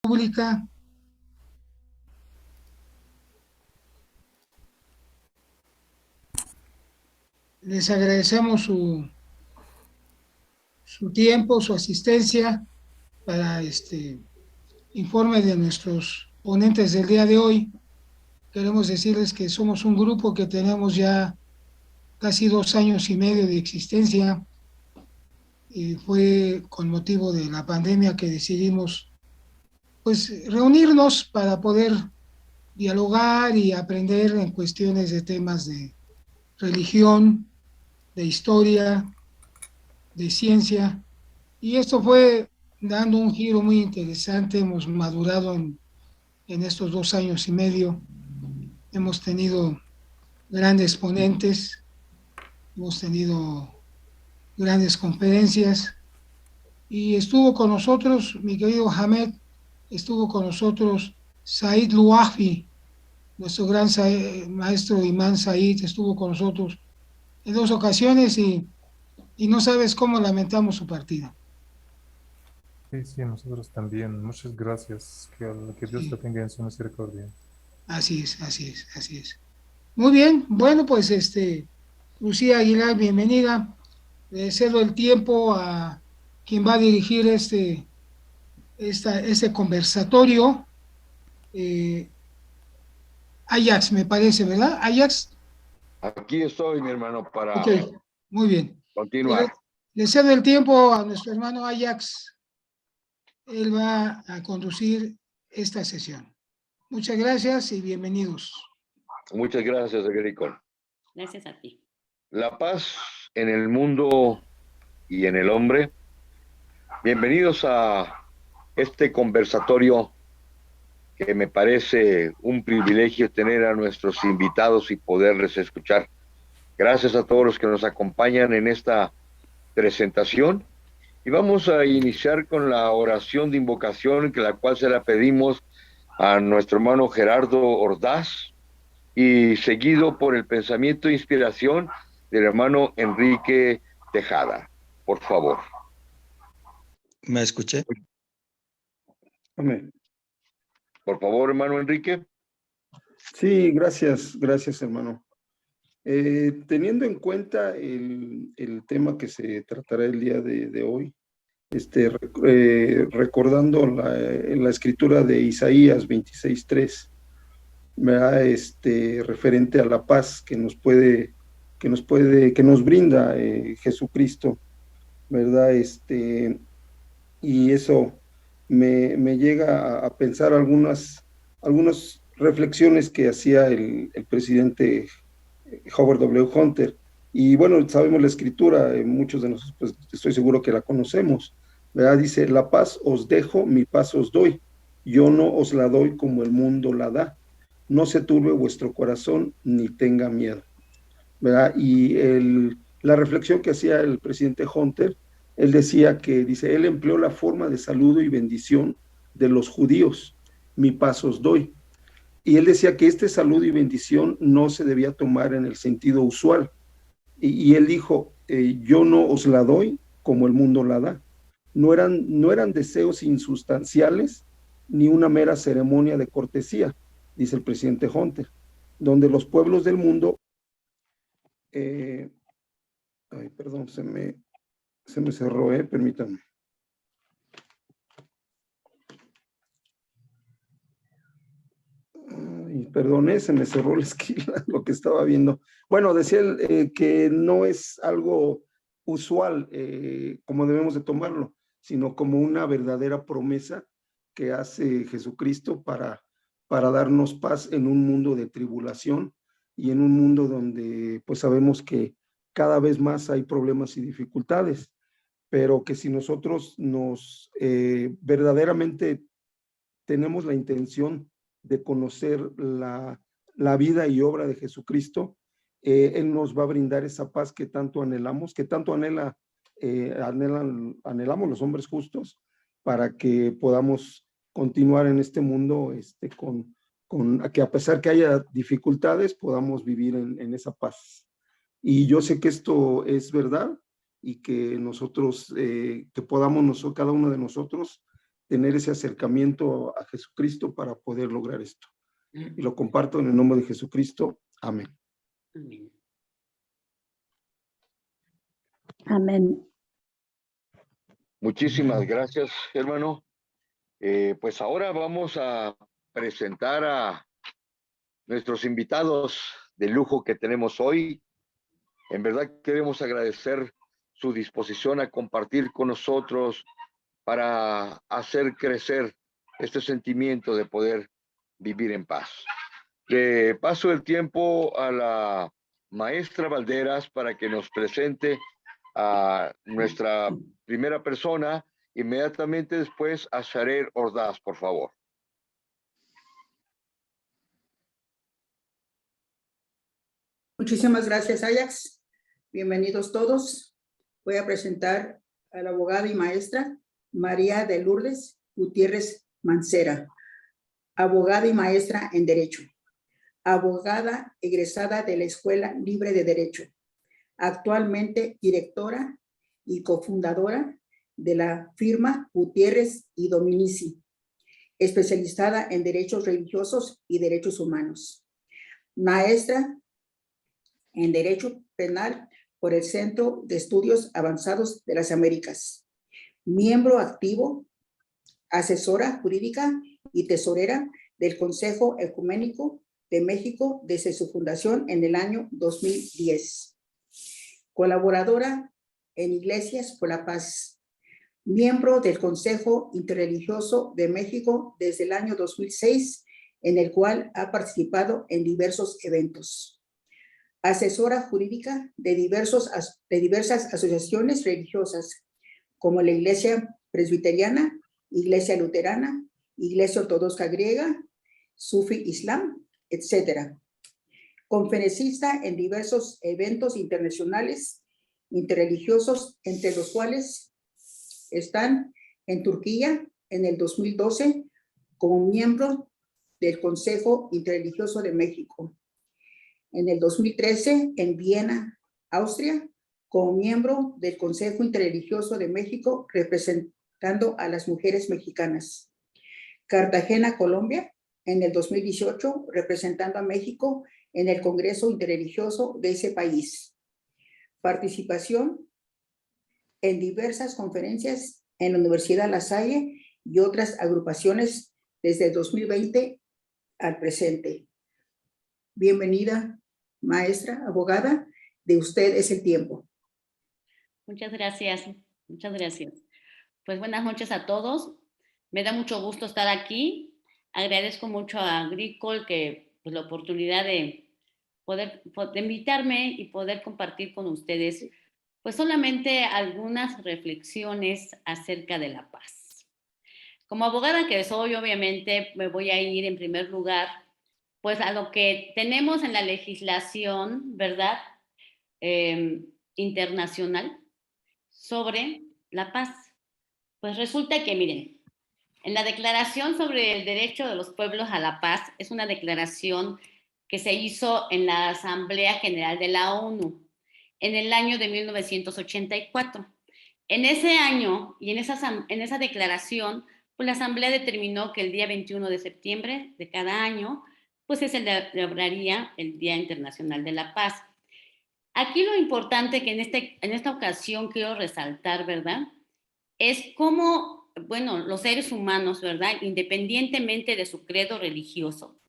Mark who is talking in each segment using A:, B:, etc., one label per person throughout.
A: Pública. Les agradecemos su tiempo, su asistencia para este informe de nuestros ponentes del día de hoy. Queremos decirles que somos un grupo que tenemos ya casi 2 años y medio de existencia y fue con motivo de la pandemia que decidimos pues reunirnos para poder dialogar y aprender en cuestiones de temas de religión, de historia, de ciencia. Y esto fue dando un giro muy interesante. Hemos madurado en estos 2 años y medio. Hemos tenido grandes ponentes, hemos tenido grandes conferencias y estuvo con nosotros, mi querido Hamed, estuvo con nosotros Said Luafi, nuestro gran maestro Imán Said, estuvo con nosotros en 2 ocasiones y no sabes cómo lamentamos su partida.
B: Sí, sí, nosotros también. Muchas gracias. Que Dios lo
A: Sí,
B: tenga en su misericordia.
A: así es, así es, así es. Muy bien, bueno, pues Lucía Aguilar, bienvenida. Le cedo el tiempo a quien va a dirigir este conversatorio. Eh, Ajax, me parece, ¿verdad? Ajax,
C: Aquí estoy, mi hermano,
A: ok,
C: para
A: muy bien. Le,
C: continuar.
A: le cedo el tiempo a nuestro hermano Ajax. Él va a conducir esta sesión. Muchas gracias y bienvenidos.
C: Muchas gracias, Agricola.
D: Gracias a ti.
C: La paz en el mundo y en el hombre. Bienvenidos a este conversatorio que me parece un privilegio tener a nuestros invitados y poderles escuchar. Gracias a todos los que nos acompañan en esta presentación. Y vamos a iniciar con la oración de invocación, que la cual se la pedimos a nuestro hermano Gerardo Ordaz, y seguido por el pensamiento e inspiración del hermano Enrique Tejada. Por favor.
E: ¿Me escuché?
F: Amén.
C: Por favor, hermano Enrique.
F: Sí, gracias, hermano. Teniendo en cuenta el tema que se tratará el día de hoy, recordando la escritura de Isaías 26:3, ¿verdad? Referente a la paz que nos brinda Jesucristo, ¿verdad? Y eso me llega a pensar algunas reflexiones que hacía el presidente Howard W. Hunter. Y bueno, sabemos la escritura, muchos de nosotros, pues estoy seguro que la conocemos, ¿verdad? Dice: la paz os dejo, mi paz os doy, yo no os la doy como el mundo la da, no se turbe vuestro corazón ni tenga miedo, ¿verdad? Y la reflexión que hacía el presidente Hunter, él decía que, dice, él empleó la forma de saludo y bendición de los judíos: mi paz os doy. Y él decía que este saludo y bendición no se debía tomar en el sentido usual. Y él dijo: yo no os la doy como el mundo la da. No eran deseos insustanciales ni una mera ceremonia de cortesía, dice el presidente Hunter, donde los pueblos del mundo, ay, perdón, se me cerró, permítame. Ay, perdón, se me cerró la esquina, lo que estaba viendo. Bueno, decía él, que no es algo usual, como debemos de tomarlo, sino como una verdadera promesa que hace Jesucristo para darnos paz en un mundo de tribulación y en un mundo donde pues sabemos que cada vez más hay problemas y dificultades, pero que si nosotros nos verdaderamente tenemos la intención de conocer la vida y obra de Jesucristo, Él nos va a brindar esa paz que tanto anhelamos, que tanto anhelamos los hombres justos, para que podamos continuar en este mundo con que, a pesar que haya dificultades, podamos vivir en esa paz. Y yo sé que esto es verdad, y que nosotros, que podamos cada uno de nosotros tener ese acercamiento a Jesucristo para poder lograr esto. Y lo comparto en el nombre de Jesucristo. Amén.
D: Amén.
G: Amén.
C: Muchísimas gracias, hermano. Pues ahora vamos a presentar a nuestros invitados de lujo que tenemos hoy. En verdad queremos agradecer su disposición a compartir con nosotros para hacer crecer este sentimiento de poder vivir en paz. Le paso el tiempo a la maestra Valderas para que nos presente a nuestra primera persona, inmediatamente después a Sharer Ordaz, por favor.
D: Muchísimas gracias, Ajax. Bienvenidos todos. Voy a presentar a la abogada y maestra María de Lourdes Gutiérrez Mancera, abogada y maestra en Derecho, abogada egresada de la Escuela Libre de Derecho, actualmente directora y cofundadora de la firma Gutiérrez y Dominici, especializada en derechos religiosos y derechos humanos. Maestra en Derecho Penal por el Centro de Estudios Avanzados de las Américas. Miembro activo, asesora jurídica y tesorera del Consejo Ecuménico de México desde su fundación en el año 2010. Colaboradora en Iglesias por la Paz. Miembro del Consejo Interreligioso de México desde el año 2006, en el cual ha participado en diversos eventos. Asesora jurídica de diversas asociaciones religiosas, como la Iglesia Presbiteriana, Iglesia Luterana, Iglesia Ortodoxa Griega, Sufi Islam, etc. Conferencista en diversos eventos internacionales, interreligiosos, entre los cuales están en Turquía en el 2012 como miembro del Consejo Interreligioso de México. En el 2013 en Viena, Austria, como miembro del Consejo Interreligioso de México, representando a las mujeres mexicanas. Cartagena, Colombia, en el 2018, representando a México en el Congreso Interreligioso de ese país. Participación en diversas conferencias en la Universidad La Salle y otras agrupaciones desde el 2020 al presente. Bienvenida, maestra, abogada, de usted es el tiempo.
G: Muchas gracias, muchas gracias. Pues buenas noches a todos. Me da mucho gusto estar aquí. Agradezco mucho a Agricol que pues, la oportunidad de poder de invitarme y poder compartir con ustedes pues solamente algunas reflexiones acerca de la paz. Como abogada que soy, obviamente me voy a ir en primer lugar pues a lo que tenemos en la legislación, ¿verdad? Internacional sobre la paz. Pues resulta que, miren, en la Declaración sobre el Derecho de los Pueblos a la Paz, es una declaración que se hizo en la Asamblea General de la ONU en el año de 1984. En ese año y en esa declaración, pues la Asamblea determinó que el día 21 de septiembre de cada año pues se celebraría el Día Internacional de la Paz. Aquí lo importante que en esta ocasión quiero resaltar, ¿verdad? Es cómo, bueno, los seres humanos, ¿verdad? Independientemente de su credo religioso,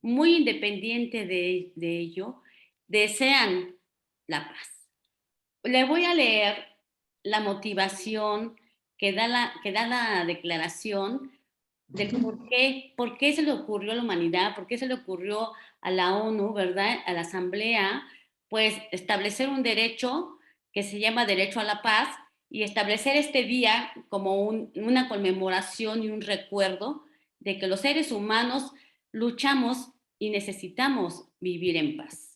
G: muy independiente de ello, desean la paz. Le voy a leer la motivación que da la declaración del por qué se le ocurrió a la humanidad, por qué se le ocurrió a la ONU, ¿verdad? A la Asamblea, pues establecer un derecho que se llama derecho a la paz y establecer este día como una conmemoración y un recuerdo de que los seres humanos luchamos y necesitamos vivir en paz.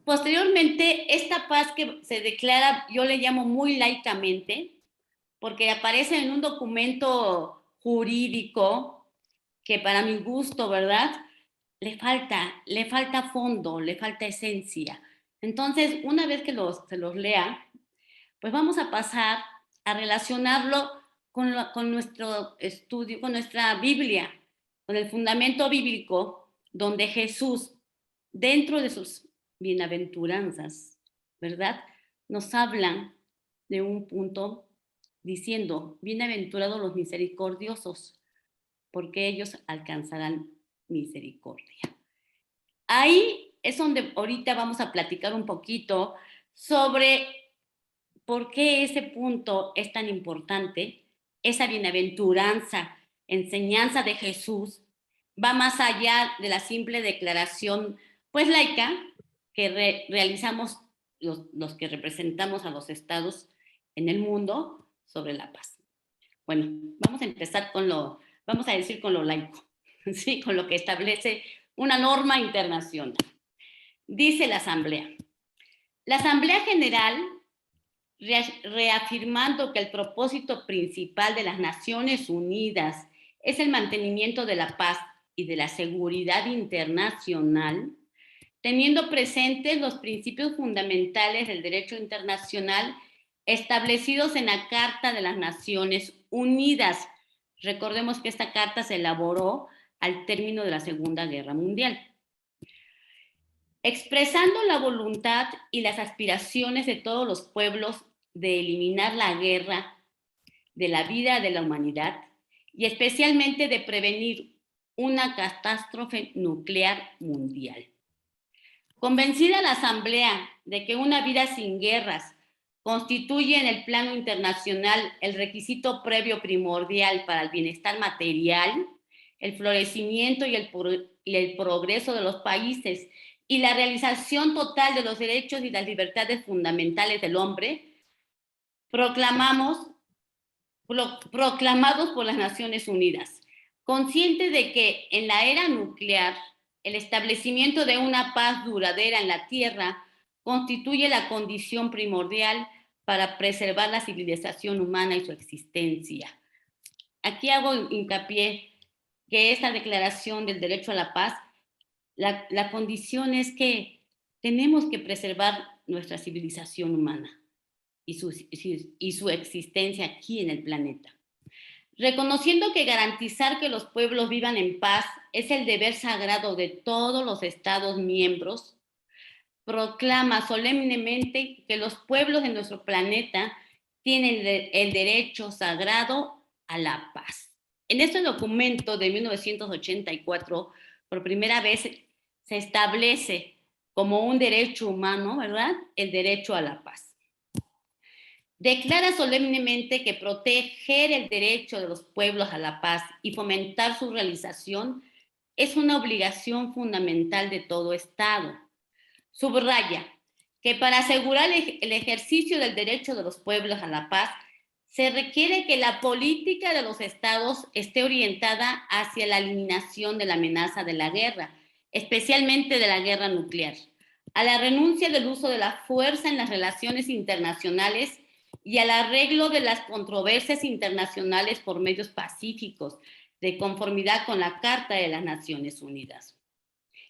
G: Posteriormente, esta paz que se declara, yo le llamo muy laicamente, porque aparece en un documento jurídico que para mi gusto, ¿verdad? Le falta fondo, le falta esencia. Entonces, una vez que se los lea, pues vamos a pasar a relacionarlo con nuestro estudio, con nuestra Biblia, con el fundamento bíblico, donde Jesús, dentro de sus bienaventuranzas, ¿verdad?, nos hablan de un punto diciendo, bienaventurados los misericordiosos, porque ellos alcanzarán misericordia. Ahí es donde ahorita vamos a platicar un poquito sobre por qué ese punto es tan importante, esa bienaventuranza, enseñanza de Jesús, va más allá de la simple declaración, pues laica, que realizamos los que representamos a los estados en el mundo sobre la paz. Bueno, vamos a empezar vamos a decir con lo laico, ¿sí? Con lo que establece una norma internacional. Dice la Asamblea General, reafirmando que el propósito principal de las Naciones Unidas es el mantenimiento de la paz y de la seguridad internacional, teniendo presentes los principios fundamentales del derecho internacional establecidos en la Carta de las Naciones Unidas. Recordemos que esta carta se elaboró al término de la Segunda Guerra Mundial. Expresando la voluntad y las aspiraciones de todos los pueblos de eliminar la guerra de la vida de la humanidad y especialmente de prevenir una catástrofe nuclear mundial. Convencida la Asamblea de que una vida sin guerras constituye en el plano internacional el requisito previo primordial para el bienestar material, el florecimiento y el progreso de los países y la realización total de los derechos y las libertades fundamentales del hombre, proclamados por las Naciones Unidas, conscientes de que en la era nuclear, el establecimiento de una paz duradera en la Tierra constituye la condición primordial para preservar la civilización humana y su existencia. Aquí hago hincapié que esta declaración del derecho a la paz, la condición es que tenemos que preservar nuestra civilización humana y su existencia aquí en el planeta. Reconociendo que garantizar que los pueblos vivan en paz es el deber sagrado de todos los Estados miembros, proclama solemnemente que los pueblos de nuestro planeta tienen el derecho sagrado a la paz. En este documento de 1984, por primera vez se establece como un derecho humano, ¿verdad?, el derecho a la paz. Declara solemnemente que proteger el derecho de los pueblos a la paz y fomentar su realización es una obligación fundamental de todo Estado. Subraya que para asegurar el ejercicio del derecho de los pueblos a la paz, se requiere que la política de los Estados esté orientada hacia la eliminación de la amenaza de la guerra, especialmente de la guerra nuclear, a la renuncia del uso de la fuerza en las relaciones internacionales y al arreglo de las controversias internacionales por medios pacíficos, de conformidad con la Carta de las Naciones Unidas.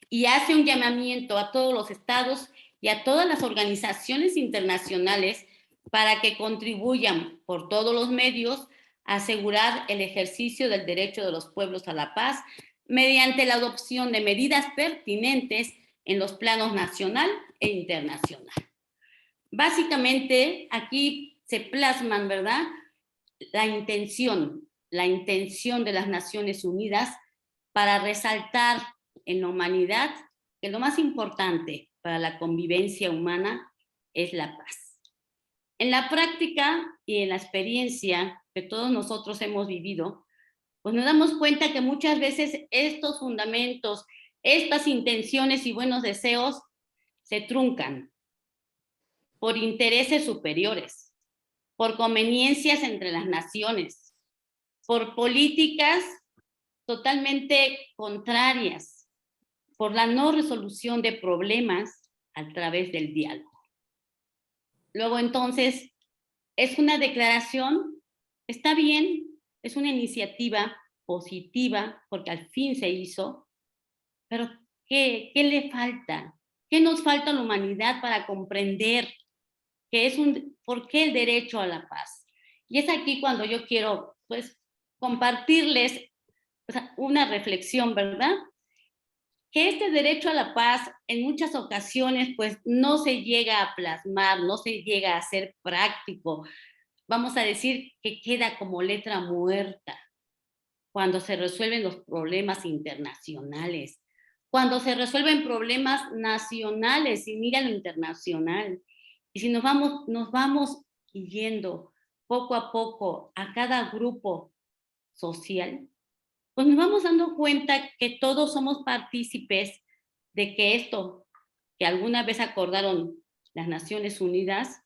G: Y hace un llamamiento a todos los estados y a todas las organizaciones internacionales para que contribuyan por todos los medios a asegurar el ejercicio del derecho de los pueblos a la paz mediante la adopción de medidas pertinentes en los planos nacional e internacional. Básicamente, aquí se plasman, ¿verdad?, la intención de las Naciones Unidas para resaltar en la humanidad que lo más importante para la convivencia humana es la paz. En la práctica y en la experiencia que todos nosotros hemos vivido, pues nos damos cuenta que muchas veces estos fundamentos, estas intenciones y buenos deseos se truncan por intereses superiores, por conveniencias entre las naciones, por políticas totalmente contrarias, por la no resolución de problemas a través del diálogo. Luego, entonces, es una declaración, está bien, es una iniciativa positiva porque al fin se hizo, pero ¿qué le falta? ¿Qué nos falta a la humanidad para comprender que por qué el derecho a la paz? Y es aquí cuando yo quiero, pues, compartirles una reflexión, ¿verdad? Que este derecho a la paz en muchas ocasiones, pues, no se llega a plasmar, no se llega a hacer práctico. Vamos a decir que queda como letra muerta cuando se resuelven los problemas internacionales, cuando se resuelven problemas nacionales y mira lo internacional. Y si nos vamos yendo poco a poco a cada grupo social, pues nos vamos dando cuenta que todos somos partícipes de que esto que alguna vez acordaron las Naciones Unidas,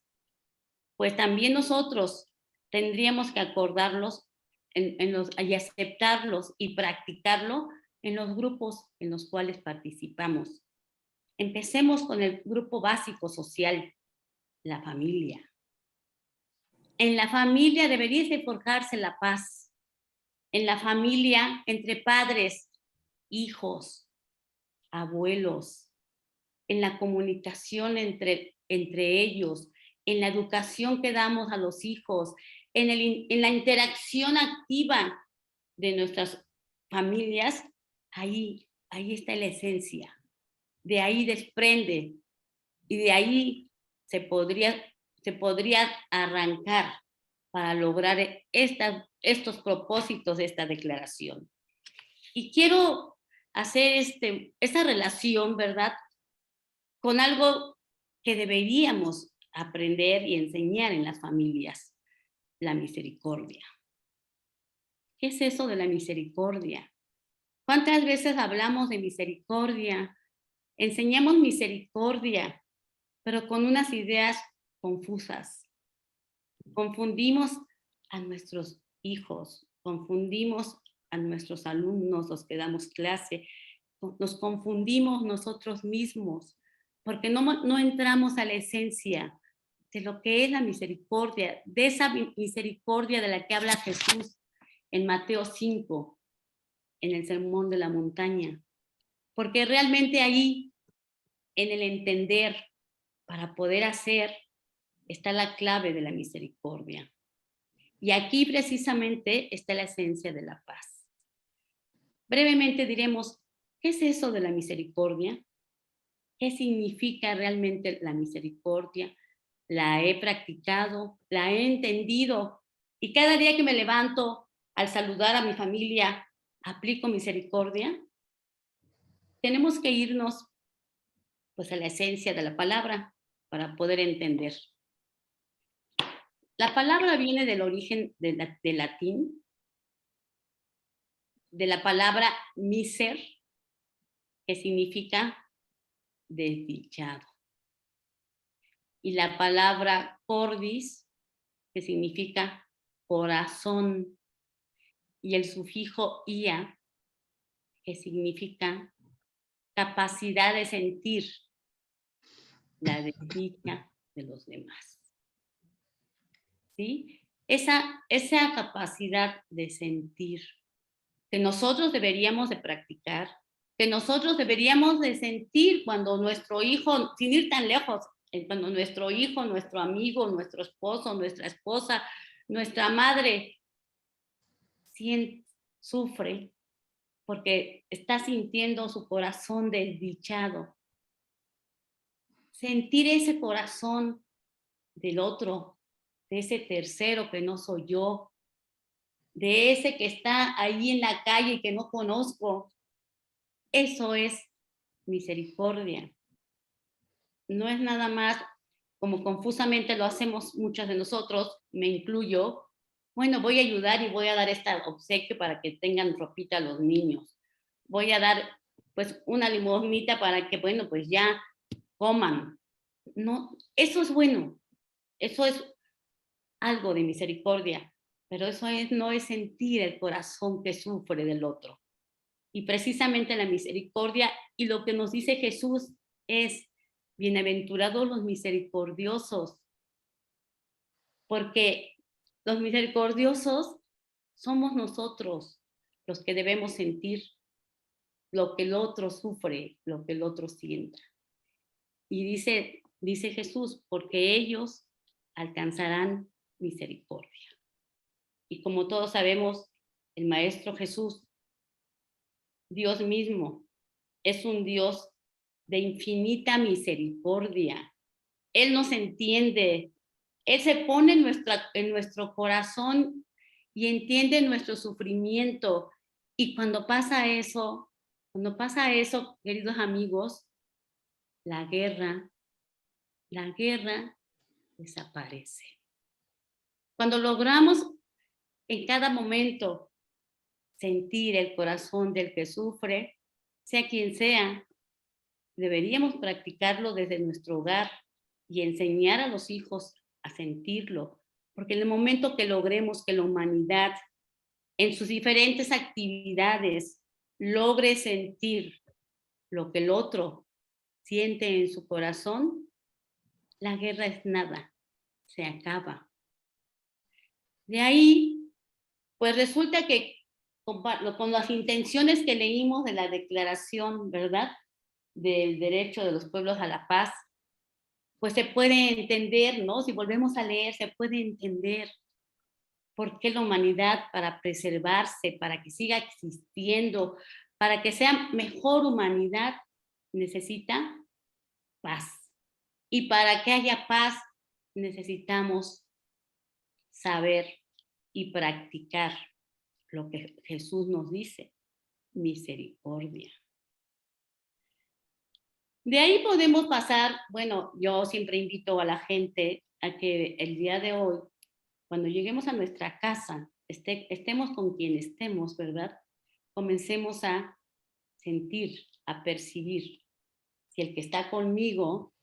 G: pues también nosotros tendríamos que acordarlos y aceptarlos y practicarlo en los grupos en los cuales participamos. Empecemos con el grupo básico social, la familia. En la familia debería de forjarse la paz. En la familia, entre padres, hijos, abuelos, en la comunicación entre ellos, en la educación que damos a los hijos, en la interacción activa de nuestras familias, ahí está la esencia. De ahí desprende y de ahí se podría arrancar para lograr estos propósitos de esta declaración. Y quiero hacer esa relación, ¿verdad?, con algo que deberíamos aprender y enseñar en las familias, la misericordia. ¿Qué es eso de la misericordia? ¿Cuántas veces hablamos de misericordia? Enseñamos misericordia, pero con unas ideas confusas. Confundimos a nuestros hijos, confundimos a nuestros alumnos, los que damos clase, nos confundimos nosotros mismos, porque no entramos a la esencia de lo que es la misericordia, de esa misericordia de la que habla Jesús en Mateo 5, en el Sermón de la Montaña. Porque realmente ahí, en el entender, para poder hacer, está la clave de la misericordia. Y aquí precisamente está la esencia de la paz. Brevemente diremos, ¿qué es eso de la misericordia? ¿Qué significa realmente la misericordia? La he practicado, la he entendido y cada día que me levanto al saludar a mi familia, aplico misericordia. Tenemos que irnos pues a la esencia de la palabra para poder entender. La palabra viene del origen del latín, de la palabra miser, que significa desdichado. Y la palabra cordis, que significa corazón. Y el sufijo ia, que significa capacidad de sentir la desdicha de los demás. ¿Sí? Esa capacidad de sentir que nosotros deberíamos de practicar, que nosotros deberíamos de sentir cuando nuestro hijo, sin ir tan lejos, cuando nuestro hijo, nuestro amigo, nuestro esposo, nuestra esposa, nuestra madre sufre porque está sintiendo su corazón desdichado. Sentir ese corazón del otro, de ese tercero que no soy yo, de ese que está ahí en la calle y que no conozco, eso es misericordia. No es nada más como confusamente lo hacemos muchas de nosotros, me incluyo. Bueno, voy a ayudar y voy a dar este obsequio para que tengan ropita a los niños. Voy a dar pues una limosnita para que, bueno, pues ya coman. No, eso es bueno. Eso es algo de misericordia, pero eso no es sentir el corazón que sufre del otro. Y precisamente la misericordia y lo que nos dice Jesús es: bienaventurados los misericordiosos, porque los misericordiosos somos nosotros los que debemos sentir lo que el otro sufre, lo que el otro sienta. Y dice Jesús, porque ellos alcanzarán misericordia. Y como todos sabemos, el Maestro Jesús, Dios mismo, es un Dios de infinita misericordia. Él nos entiende. Él se pone en nuestro corazón y entiende nuestro sufrimiento. Y cuando pasa eso, queridos amigos, la guerra desaparece. Cuando logramos en cada momento sentir el corazón del que sufre, sea quien sea, deberíamos practicarlo desde nuestro hogar y enseñar a los hijos a sentirlo, porque en el momento que logremos que la humanidad en sus diferentes actividades logre sentir lo que el otro siente en su corazón, la guerra es nada, se acaba. De ahí, pues resulta que con las intenciones que leímos de la declaración, ¿verdad?, del derecho de los pueblos a la paz, pues se puede entender, ¿no? Si volvemos a leer, se puede entender por qué la humanidad, para preservarse, para que siga existiendo, para que sea mejor humanidad, necesita paz. Y para que haya paz, necesitamos saber y practicar lo que Jesús nos dice, misericordia. De ahí podemos pasar, bueno, yo siempre invito a la gente a que el día de hoy, cuando lleguemos a nuestra casa, estemos con quien estemos, ¿verdad? Comencemos a sentir, a percibir si el que está conmigo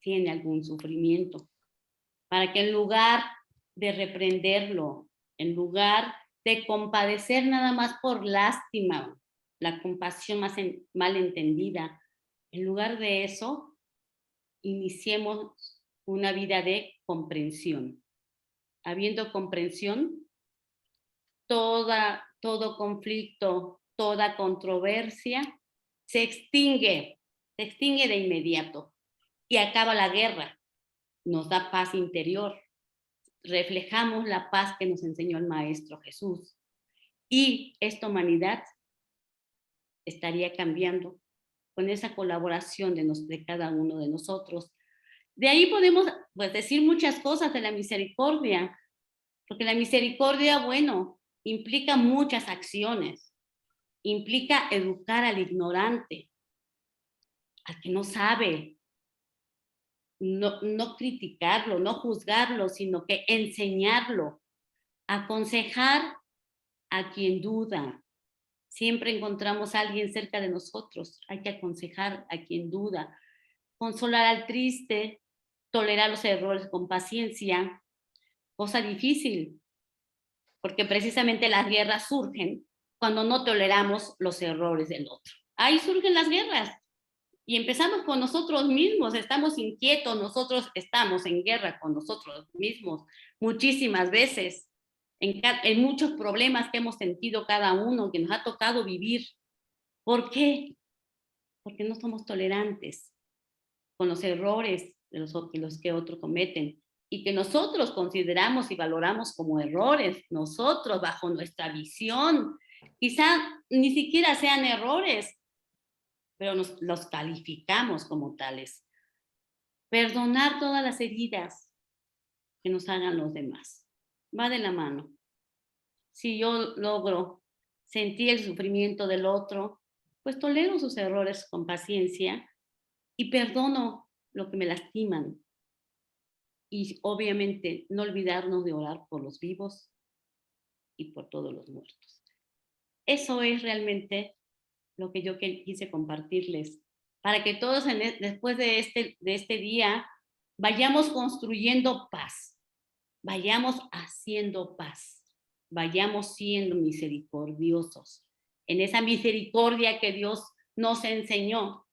G: tiene algún sufrimiento, para que en lugar de reprenderlo, en lugar de compadecer nada más por lástima, la compasión más mal entendida, en lugar de eso, iniciemos una vida de comprensión. Habiendo comprensión, todo conflicto, toda controversia se extingue de inmediato y acaba la guerra. Nos da paz interior. Reflejamos la paz que nos enseñó el Maestro Jesús. Y esta humanidad estaría cambiando con esa colaboración de cada uno de nosotros. De ahí podemos, pues, decir muchas cosas de la misericordia, porque la misericordia, bueno, implica muchas acciones. Implica educar al ignorante, al que no sabe, no criticarlo, no juzgarlo, sino que enseñarlo, aconsejar a quien duda. Siempre encontramos a alguien cerca de nosotros, hay que aconsejar a quien duda, consolar al triste, tolerar los errores con paciencia, cosa difícil, porque precisamente las guerras surgen cuando no toleramos los errores del otro. Ahí surgen las guerras. Y empezamos con nosotros mismos, estamos inquietos, nosotros estamos en guerra con nosotros mismos muchísimas veces, en muchos problemas que hemos sentido cada uno, que nos ha tocado vivir. ¿Por qué? Porque no somos tolerantes con los errores de los que otros cometen y que nosotros consideramos y valoramos como errores, nosotros bajo nuestra visión. Quizá ni siquiera sean errores, pero los calificamos como tales. Perdonar todas las heridas que nos hagan los demás. Va de la mano. Si yo logro sentir el sufrimiento del otro, pues tolero sus errores con paciencia y perdono lo que me lastiman. Y obviamente no olvidarnos de orar por los vivos y por todos los muertos. Eso es realmente lo que yo quise compartirles, para que todos después de este día vayamos construyendo paz, vayamos haciendo paz, vayamos siendo misericordiosos, en esa misericordia que Dios nos enseñó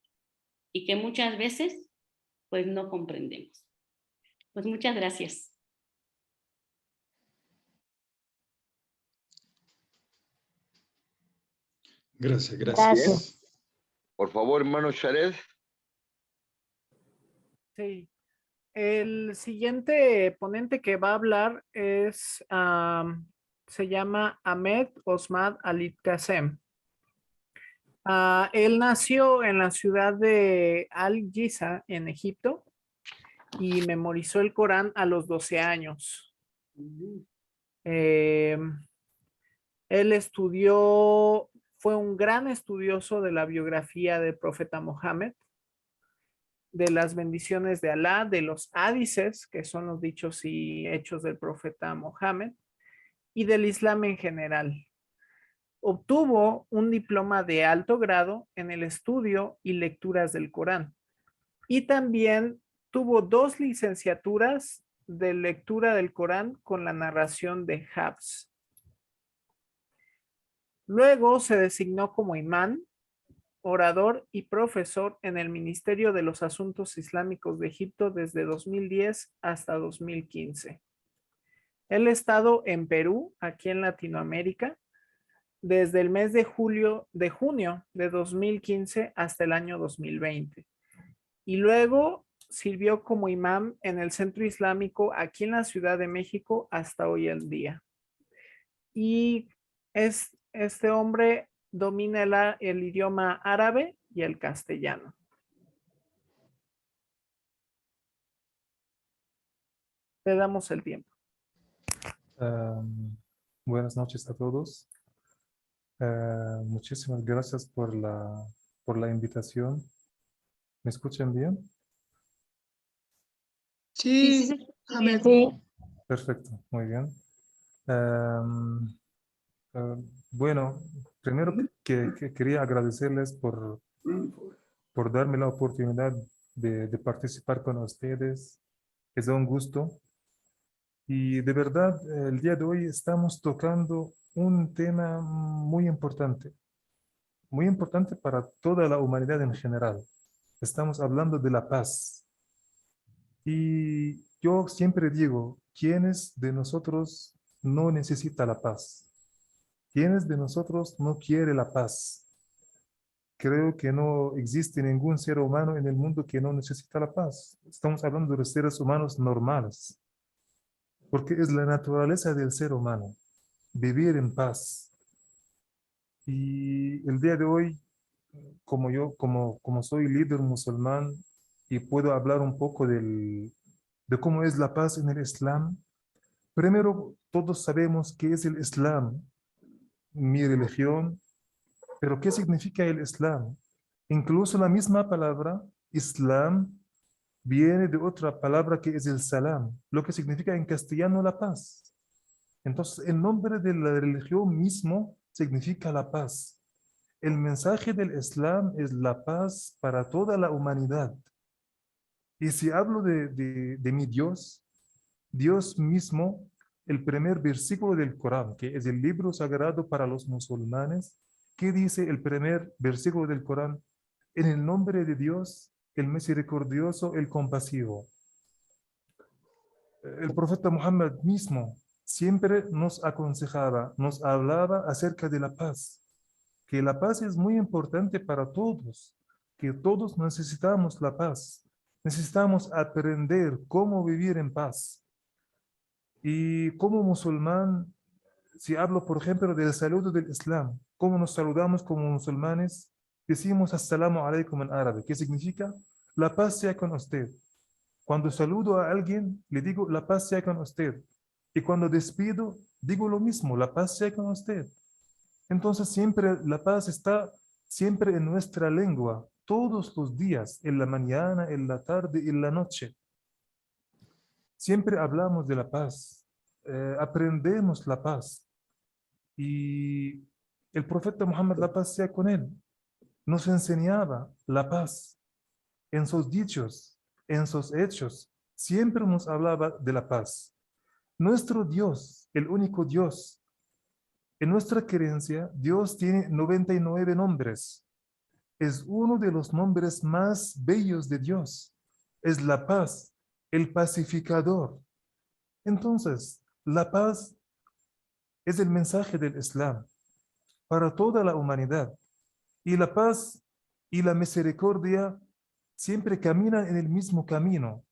G: y que muchas veces pues no comprendemos. Pues muchas gracias.
E: Gracias, gracias.
C: Por favor, hermano Shared.
H: Sí. El siguiente ponente que va a hablar es se llama Ahmed Osman Ali Qasem. Él nació en la ciudad de Al-Giza, en Egipto, y memorizó el Corán a los 12 años. Él estudió, fue un gran estudioso de la biografía del profeta Mohammed, de las bendiciones de Alá, de los hadices, que son los dichos y hechos del profeta Mohammed, y del Islam en general. Obtuvo un diploma de alto grado en el estudio y lecturas del Corán. Y también tuvo 2 licenciaturas de lectura del Corán con la narración de Hafs. Luego se designó como imán, orador y profesor en el Ministerio de los Asuntos Islámicos de Egipto desde 2010 hasta 2015. Él ha estado en Perú, aquí en Latinoamérica, desde el mes de junio de 2015 hasta el año 2020. Y luego sirvió como imán en el Centro Islámico aquí en la Ciudad de México hasta hoy en día. Y este hombre domina el idioma árabe y el castellano. Le damos el tiempo.
B: Buenas noches a todos. Muchísimas gracias por la invitación. ¿Me escuchan bien?
A: Sí, Ahmed.
B: Perfecto, muy bien. Bueno, primero que quería agradecerles por darme la oportunidad de participar con ustedes. Es un gusto. Y de verdad, el día de hoy estamos tocando un tema muy importante para toda la humanidad en general. Estamos hablando de la paz. Y yo siempre digo, ¿quiénes de nosotros no necesita la paz? ¿Quiénes de nosotros no quiere la paz? Creo que no existe ningún ser humano en el mundo que no necesita la paz. Estamos hablando de los seres humanos normales, porque es la naturaleza del ser humano, vivir en paz. Y el día de hoy, como soy líder musulmán y puedo hablar un poco de cómo es la paz en el Islam, primero todos sabemos qué es el Islam, mi religión, pero ¿qué significa el Islam? Incluso la misma palabra Islam viene de otra palabra que es el salam, lo que significa en castellano la paz. Entonces, el nombre de la religión mismo significa la paz. El mensaje del Islam es la paz para toda la humanidad. Y si hablo de mi Dios, Dios mismo, el primer versículo del Corán, que es el libro sagrado para los musulmanes, ¿qué dice el primer versículo del Corán? En el nombre de Dios, el misericordioso, el compasivo. El profeta Muhammad mismo siempre nos aconsejaba, nos hablaba acerca de la paz, que la paz es muy importante para todos, que todos necesitamos la paz, necesitamos aprender cómo vivir en paz. Y como musulmán, si hablo, por ejemplo, del saludo del Islam, cómo nos saludamos como musulmanes, decimos Assalamu alaikum en árabe, que significa la paz sea con usted. Cuando saludo a alguien, le digo la paz sea con usted. Y cuando despido, digo lo mismo, la paz sea con usted. Entonces siempre la paz está siempre en nuestra lengua, todos los días, en la mañana, en la tarde, en la noche. Siempre hablamos de la paz, aprendemos la paz. Y el profeta Muhammad, la paz sea con él, nos enseñaba la paz en sus dichos, en sus hechos. Siempre nos hablaba de la paz. Nuestro Dios, el único Dios, en nuestra creencia, Dios tiene 99 nombres. Es uno de los nombres más bellos de Dios. Es la paz, el pacificador. Entonces, la paz es el mensaje del Islam para toda la humanidad. Y la paz y la misericordia siempre caminan en el mismo camino.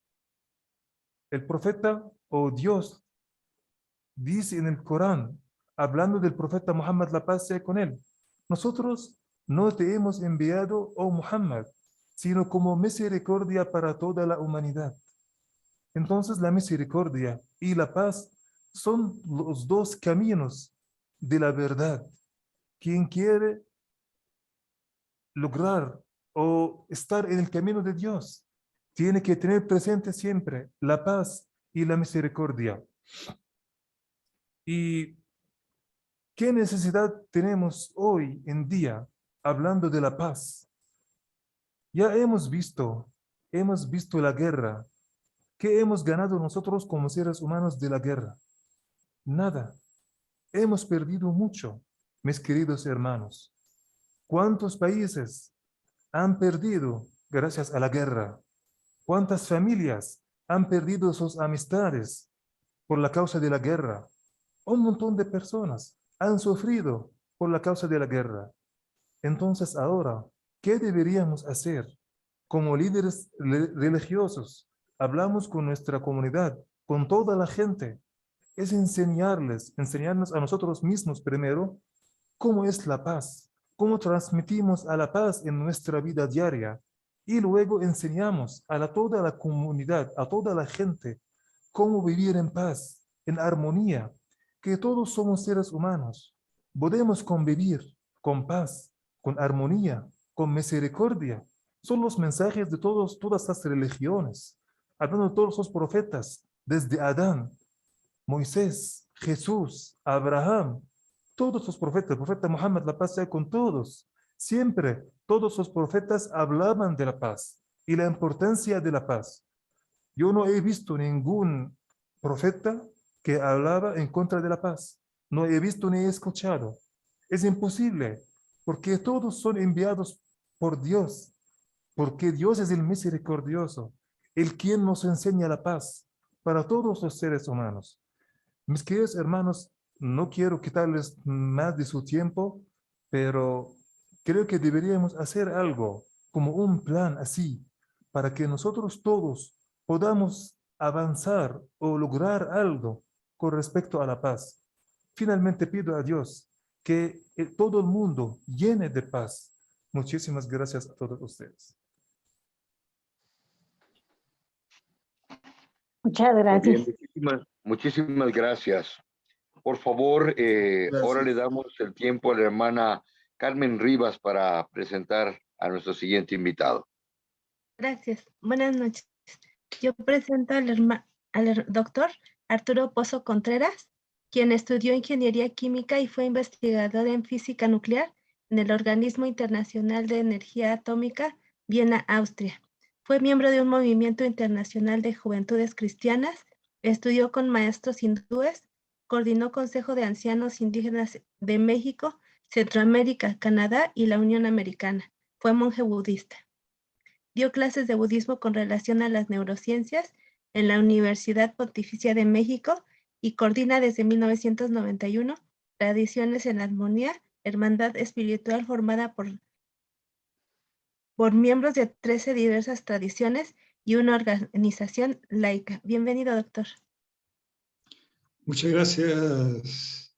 B: El profeta o Dios dice en el Corán, hablando del profeta Muhammad, la paz sea con él. Nosotros no te hemos enviado, oh Muhammad, sino como misericordia para toda la humanidad. Entonces la misericordia y la paz son los dos caminos de la verdad. Quien quiere lograr o estar en el camino de Dios tiene que tener presente siempre la paz y la misericordia. ¿Y qué necesidad tenemos hoy en día hablando de la paz? Ya hemos visto la guerra. ¿Qué hemos ganado nosotros como seres humanos de la guerra? Nada. Hemos perdido mucho, mis queridos hermanos. ¿Cuántos países han perdido gracias a la guerra? ¿Cuántas familias han perdido sus amistades por la causa de la guerra? Un montón de personas han sufrido por la causa de la guerra. Entonces ahora, ¿qué deberíamos hacer? Como líderes religiosos, hablamos con nuestra comunidad, con toda la gente. Es enseñarnos a nosotros mismos primero cómo es la paz, cómo transmitimos a la paz en nuestra vida diaria y luego enseñamos a toda la comunidad, a toda la gente, cómo vivir en paz, en armonía, que todos somos seres humanos. Podemos convivir con paz, con armonía, con misericordia. Son los mensajes de todas las religiones, hablando de todos los profetas, desde Adán, Moisés, Jesús, Abraham, todos los profetas, el profeta Muhammad, la paz sea con todos. Siempre todos los profetas hablaban de la paz y la importancia de la paz. Yo no he visto ningún profeta que hablaba en contra de la paz. No he visto ni he escuchado. Es imposible, porque todos son enviados por Dios, porque Dios es el misericordioso, el quien nos enseña la paz para todos los seres humanos. Mis queridos hermanos, no quiero quitarles más de su tiempo, pero creo que deberíamos hacer algo como un plan así, para que nosotros todos podamos avanzar o lograr algo con respecto a la paz. Finalmente pido a Dios que todo el mundo llene de paz. Muchísimas gracias a todos ustedes.
I: Muchas gracias.
C: Bien, muchísimas gracias. Por favor, ahora le damos el tiempo a la hermana Carmen Rivas para presentar a nuestro siguiente invitado.
J: Gracias. Buenas noches. Yo presento al doctor Arturo Pozo Contreras, quien estudió Ingeniería Química y fue investigador en Física Nuclear en el Organismo Internacional de Energía Atómica, Viena, Austria. Fue miembro de un movimiento internacional de juventudes cristianas, estudió con maestros hindúes, coordinó Consejo de Ancianos Indígenas de México, Centroamérica, Canadá y la Unión Americana. Fue monje budista. Dio clases de budismo con relación a las neurociencias en la Universidad Pontificia de México y coordina desde 1991 Tradiciones en Armonía, hermandad espiritual formada por miembros de 13 diversas tradiciones y una organización laica. Bienvenido, doctor.
E: Muchas gracias,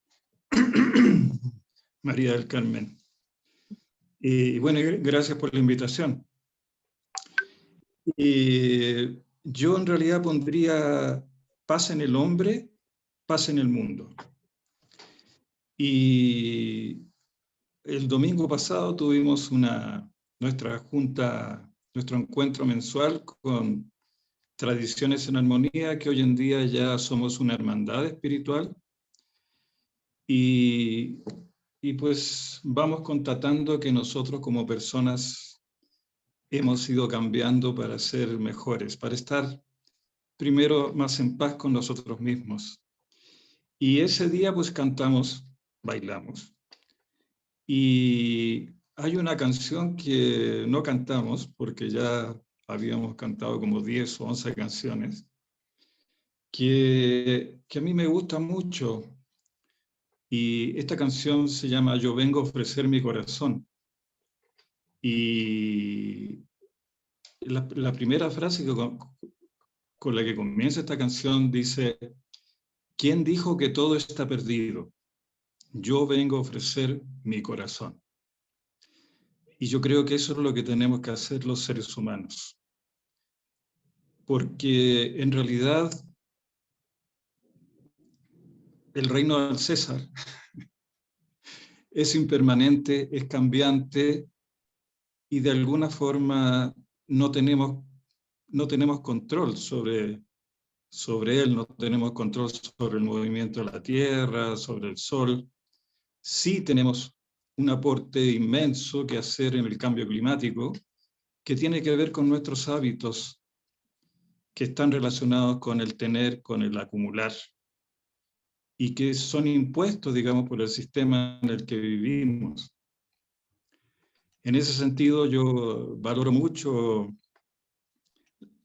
E: María del Carmen. Y bueno, gracias por la invitación. Yo en realidad pondría paz en el hombre, paz en el mundo. Y el domingo pasado tuvimos nuestra junta, nuestro encuentro mensual con Tradiciones en Armonía, que hoy en día ya somos una hermandad espiritual. Y pues vamos constatando que nosotros como personas hemos ido cambiando para ser mejores, para estar primero más en paz con nosotros mismos. Y ese día pues cantamos, bailamos. Y hay una canción que no cantamos porque ya habíamos cantado como 10 o 11 canciones, que a mí me gusta mucho. Y esta canción se llama Yo vengo a ofrecer mi corazón. Y la primera frase con la que comienza esta canción dice: ¿quién dijo que todo está perdido? yo vengo a ofrecer mi corazón. Y yo creo que eso es lo que tenemos que hacer los seres humanos. Porque en realidad el reino del César es impermanente, es cambiante y de alguna forma no tenemos control sobre él, no tenemos control sobre el movimiento de la Tierra, sobre el Sol. Sí tenemos un aporte inmenso que hacer en el cambio climático, que tiene que ver con nuestros hábitos, que están relacionados con el tener, con el acumular, y que son impuestos, digamos, por el sistema en el que vivimos. En ese sentido, yo valoro mucho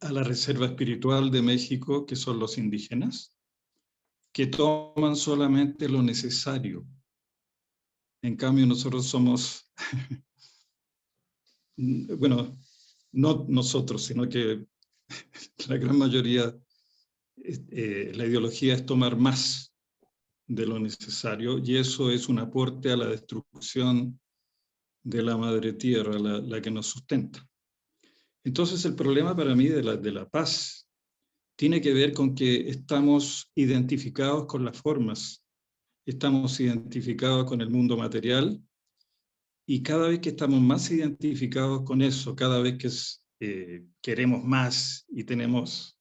E: a la Reserva Espiritual de México, que son los indígenas, que toman solamente lo necesario. En cambio, nosotros somos, bueno, no nosotros, sino que la gran mayoría, la ideología es tomar más de lo necesario, y eso es un aporte a la destrucción de la madre tierra, la que nos sustenta. Entonces el problema para mí de la paz tiene que ver con que estamos identificados con las formas, estamos identificados con el mundo material, y cada vez que estamos más identificados con eso, cada vez que queremos más y tenemos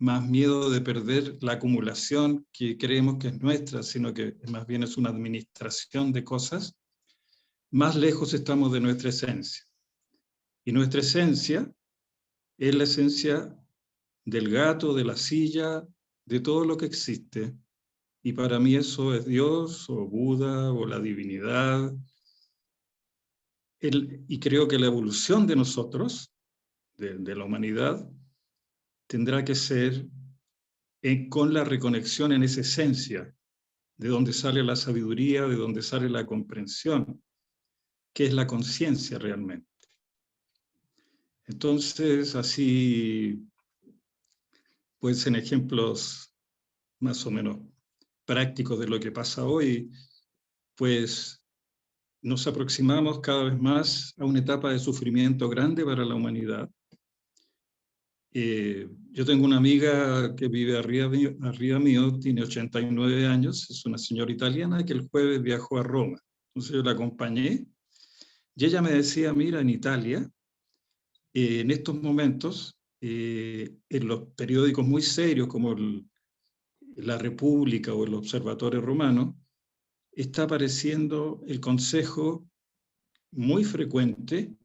E: más miedo de perder la acumulación que creemos que es nuestra, sino que más bien es una administración de cosas, más lejos estamos de nuestra esencia. Y nuestra esencia es la esencia del gato, de la silla, de todo lo que existe. Y para mí eso es Dios, o Buda, o la divinidad. Y creo que la evolución de nosotros, de la humanidad, tendrá que ser con la reconexión en esa esencia, de donde sale la sabiduría, de donde sale la comprensión, que es la conciencia realmente. Entonces, así, pues en ejemplos más o menos prácticos de lo que pasa hoy, pues nos aproximamos cada vez más a una etapa de sufrimiento grande para la humanidad. Yo tengo una amiga que vive arriba mío, tiene 89 años, es una señora italiana que el jueves viajó a Roma. Entonces yo la acompañé y ella me decía, mira, en Italia, en estos momentos, en los periódicos muy serios como La República o el Observatorio Romano, está apareciendo el consejo muy frecuente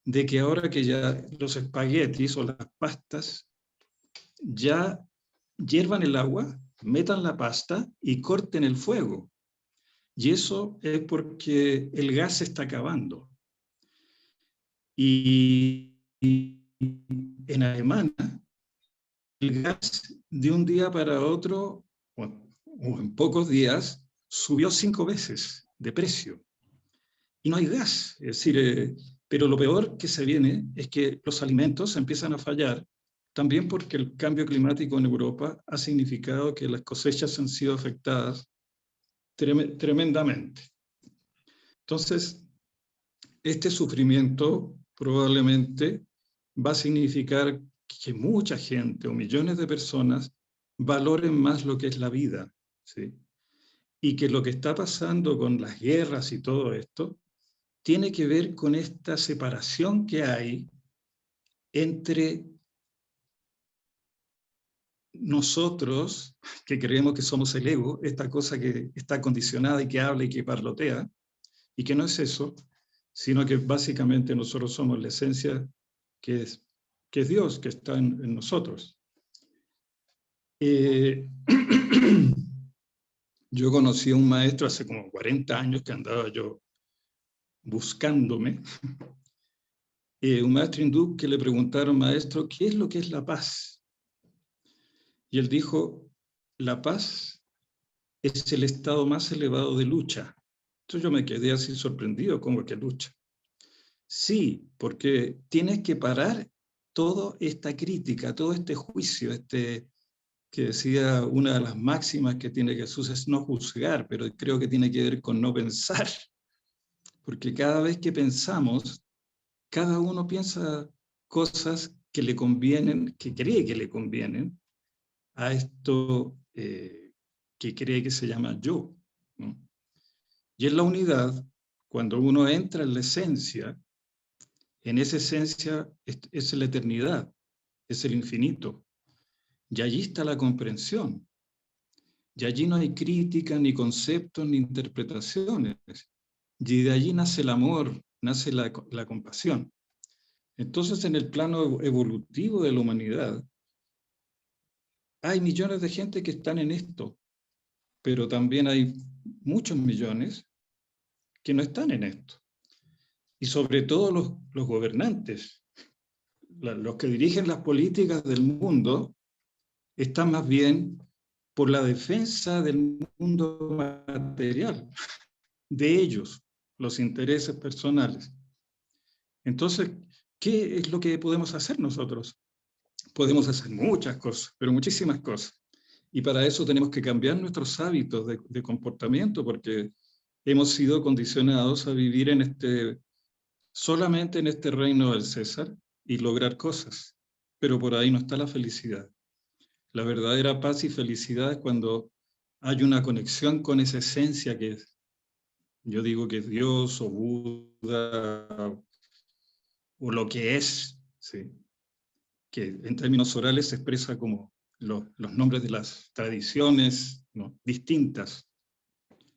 E: de que ahora que ya los espaguetis o las pastas ya hiervan el agua, metan la pasta y corten el fuego. Y eso es porque el gas se está acabando. Y en Alemania, el gas de un día para otro, o en pocos días, subió 5 veces de precio. Y no hay gas. Es decir, pero lo peor que se viene es que los alimentos empiezan a fallar, también porque el cambio climático en Europa ha significado que las cosechas han sido afectadas tremendamente. Entonces, este sufrimiento probablemente va a significar que mucha gente o millones de personas valoren más lo que es la vida, ¿sí? Y que lo que está pasando con las guerras y todo esto tiene que ver con esta separación que hay entre nosotros, que creemos que somos el ego, esta cosa que está condicionada y que habla y que parlotea, y que no es eso, sino que básicamente nosotros somos la esencia que es Dios, que está en nosotros. Yo conocí a un maestro hace como 40 años que andaba yo buscándome, un maestro hindú que le preguntaron, maestro, ¿qué es lo que es la paz? Y él dijo, la paz es el estado más elevado de lucha. Entonces yo me quedé así sorprendido, ¿cómo que lucha? Sí, porque tienes que parar toda esta crítica, todo este juicio, que decía una de las máximas que tiene Jesús es no juzgar, pero creo que tiene que ver con no pensar, porque cada vez que pensamos, cada uno piensa cosas que le convienen, que cree que le convienen a esto que cree que se llama yo, ¿no? Y en la unidad, cuando uno entra en la esencia, en esa esencia es la eternidad, es el infinito. Y allí está la comprensión. Y allí no hay crítica, ni conceptos, ni interpretaciones. Y de allí nace el amor, nace la compasión. Entonces, en el plano evolutivo de la humanidad, hay millones de gente que están en esto, pero también hay muchos millones que no están en esto. Y sobre todo los gobernantes, los que dirigen las políticas del mundo, están más bien por la defensa del mundo material, de ellos, los intereses personales. Entonces, ¿qué es lo que podemos hacer nosotros? Podemos hacer muchas cosas, pero muchísimas cosas. Y para eso tenemos que cambiar nuestros hábitos de comportamiento, porque hemos sido condicionados a vivir solamente en este reino del César y lograr cosas. Pero por ahí no está la felicidad. La verdadera paz y felicidad es cuando hay una conexión con esa esencia que es, yo digo que es Dios o Buda o lo que es, ¿sí? Que en términos orales se expresa como los nombres de las tradiciones, ¿no?, distintas.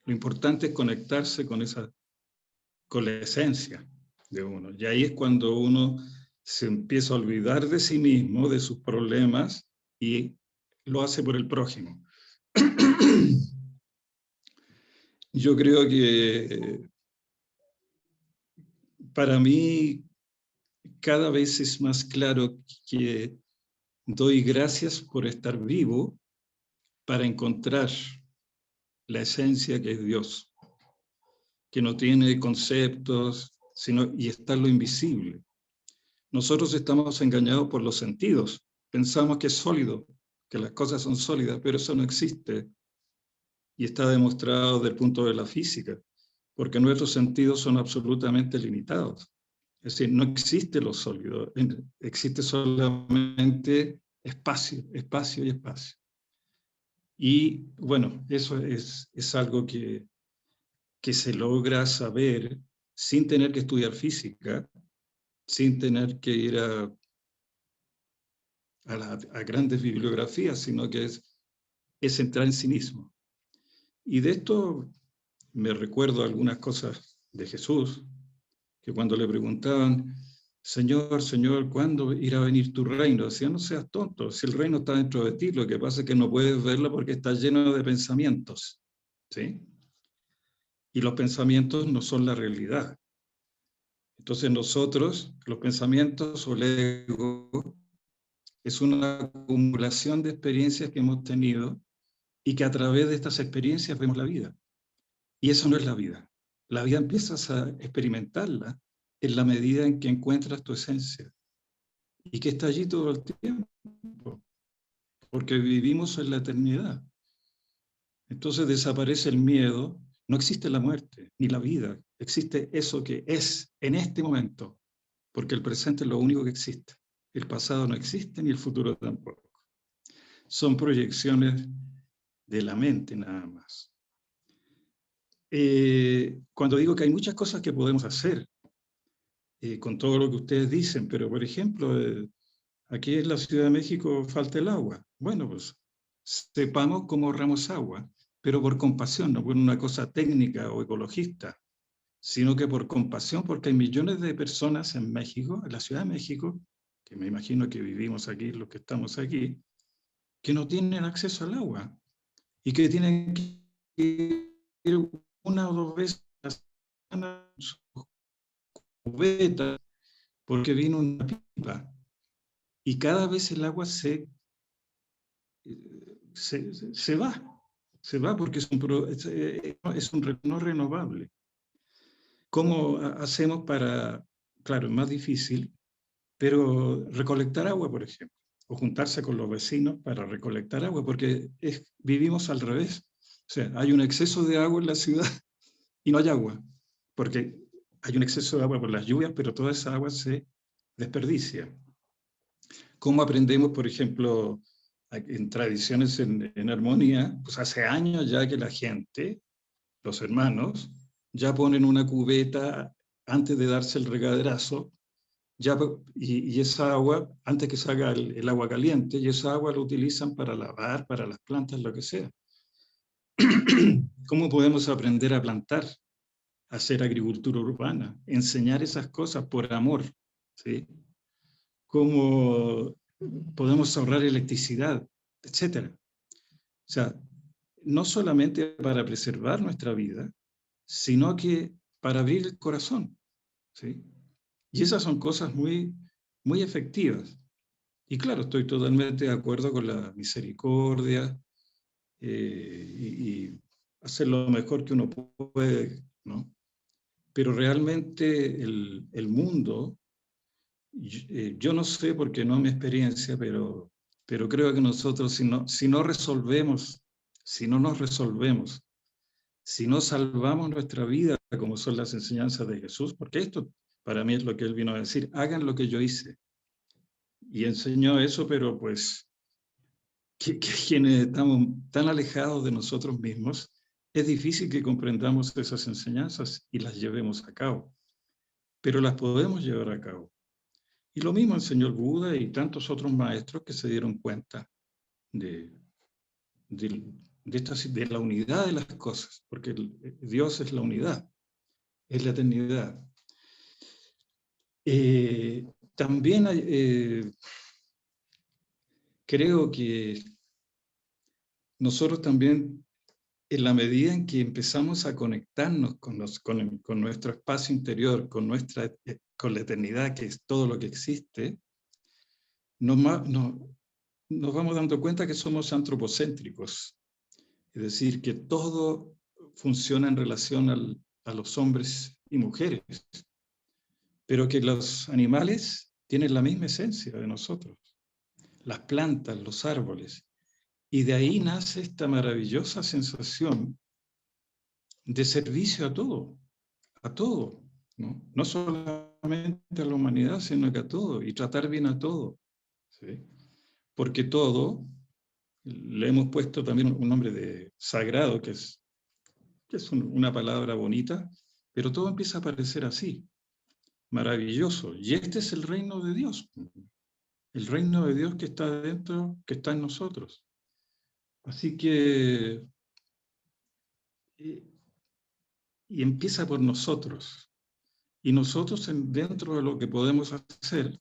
E: Lo importante es conectarse con la esencia de uno. Y ahí es cuando uno se empieza a olvidar de sí mismo, de sus problemas, y lo hace por el prójimo. Yo creo que para mí cada vez es más claro que doy gracias por estar vivo para encontrar la esencia que es Dios, que no tiene conceptos, y está en lo invisible. Nosotros estamos engañados por los sentidos. Pensamos que es sólido, que las cosas son sólidas, pero eso no existe. Y está demostrado desde el punto de la física, porque nuestros sentidos son absolutamente limitados. Es decir, no existe lo sólido, existe solamente espacio, espacio y espacio. Y bueno, eso es algo que se logra saber sin tener que estudiar física, sin tener que ir a grandes bibliografías, sino que es entrar en sí mismo. Y de esto me recuerdo algunas cosas de Jesús, que cuando le preguntaban, Señor, Señor, ¿cuándo irá a venir tu reino? Decía, no seas tonto, si el reino está dentro de ti, lo que pasa es que no puedes verlo porque está lleno de pensamientos, ¿sí? Y los pensamientos no son la realidad. Entonces nosotros, los pensamientos o el ego, es una acumulación de experiencias que hemos tenido y que a través de estas experiencias vemos la vida. Y eso no es la vida. La vida empiezas a experimentarla en la medida en que encuentras tu esencia y que está allí todo el tiempo, porque vivimos en la eternidad. Entonces desaparece el miedo, no existe la muerte ni la vida, existe eso que es en este momento, porque el presente es lo único que existe. El pasado no existe ni el futuro tampoco. Son proyecciones de la mente nada más. Cuando digo que hay muchas cosas que podemos hacer, con todo lo que ustedes dicen, pero por ejemplo, aquí en la Ciudad de México falta el agua. Bueno, pues sepamos cómo ahorramos agua, pero por compasión, no por una cosa técnica o ecologista, sino que por compasión, porque hay millones de personas en México, en la Ciudad de México, que me imagino que vivimos aquí, los que estamos aquí, que no tienen acceso al agua y que tienen que ir una o dos veces a la semana a sus cubetas porque vino una pipa. Y cada vez el agua se va porque es un no renovable. ¿Cómo hacemos para, claro, es más difícil, pero recolectar agua, por ejemplo? o juntarse con los vecinos para recolectar agua, porque vivimos al revés. O sea, hay un exceso de agua en la ciudad y no hay agua, porque hay un exceso de agua por las lluvias, pero toda esa agua se desperdicia. ¿Cómo aprendemos, por ejemplo, en tradiciones en armonía? Pues hace años ya que la gente, los hermanos, ya ponen una cubeta antes de darse el regaderazo, y esa agua, antes que salga el agua caliente, y esa agua la utilizan para lavar, para las plantas, lo que sea. ¿Cómo podemos aprender a plantar, a hacer agricultura urbana, enseñar esas cosas por amor? ¿Sí? ¿Cómo podemos ahorrar electricidad, etcétera? O sea, no solamente para preservar nuestra vida, sino que para abrir el corazón, ¿sí? Y esas son cosas muy, muy efectivas. Y claro, estoy totalmente de acuerdo con la misericordia y hacer lo mejor que uno puede, ¿no? Pero realmente el mundo, yo no sé porque no es mi experiencia, pero creo que nosotros si no nos resolvemos, si no salvamos nuestra vida, como son las enseñanzas de Jesús, porque esto para mí es lo que él vino a decir, hagan lo que yo hice. Y enseñó eso, pero pues quienes estamos tan alejados de nosotros mismos, es difícil que comprendamos esas enseñanzas y las llevemos a cabo. Pero las podemos llevar a cabo. Y lo mismo enseñó el Buda y tantos otros maestros que se dieron cuenta de la unidad de las cosas, porque Dios es la unidad, es la eternidad. También creo que nosotros también, en la medida en que empezamos a conectarnos con nuestro espacio interior, con la eternidad, que es todo lo que existe, nos vamos dando cuenta que somos antropocéntricos. Es decir, que todo funciona en relación a los hombres y mujeres, pero que los animales tienen la misma esencia de nosotros, las plantas, los árboles, y de ahí nace esta maravillosa sensación de servicio a todo, ¿no? No solamente a la humanidad, sino que a todo, y tratar bien a todo, ¿sí? Porque todo, le hemos puesto también un nombre de sagrado, que es una palabra bonita, pero todo empieza a parecer así, maravilloso. Y este es el reino de Dios, el reino de Dios que está dentro, que está en nosotros. Así que, y empieza por nosotros. Y nosotros, dentro de lo que podemos hacer,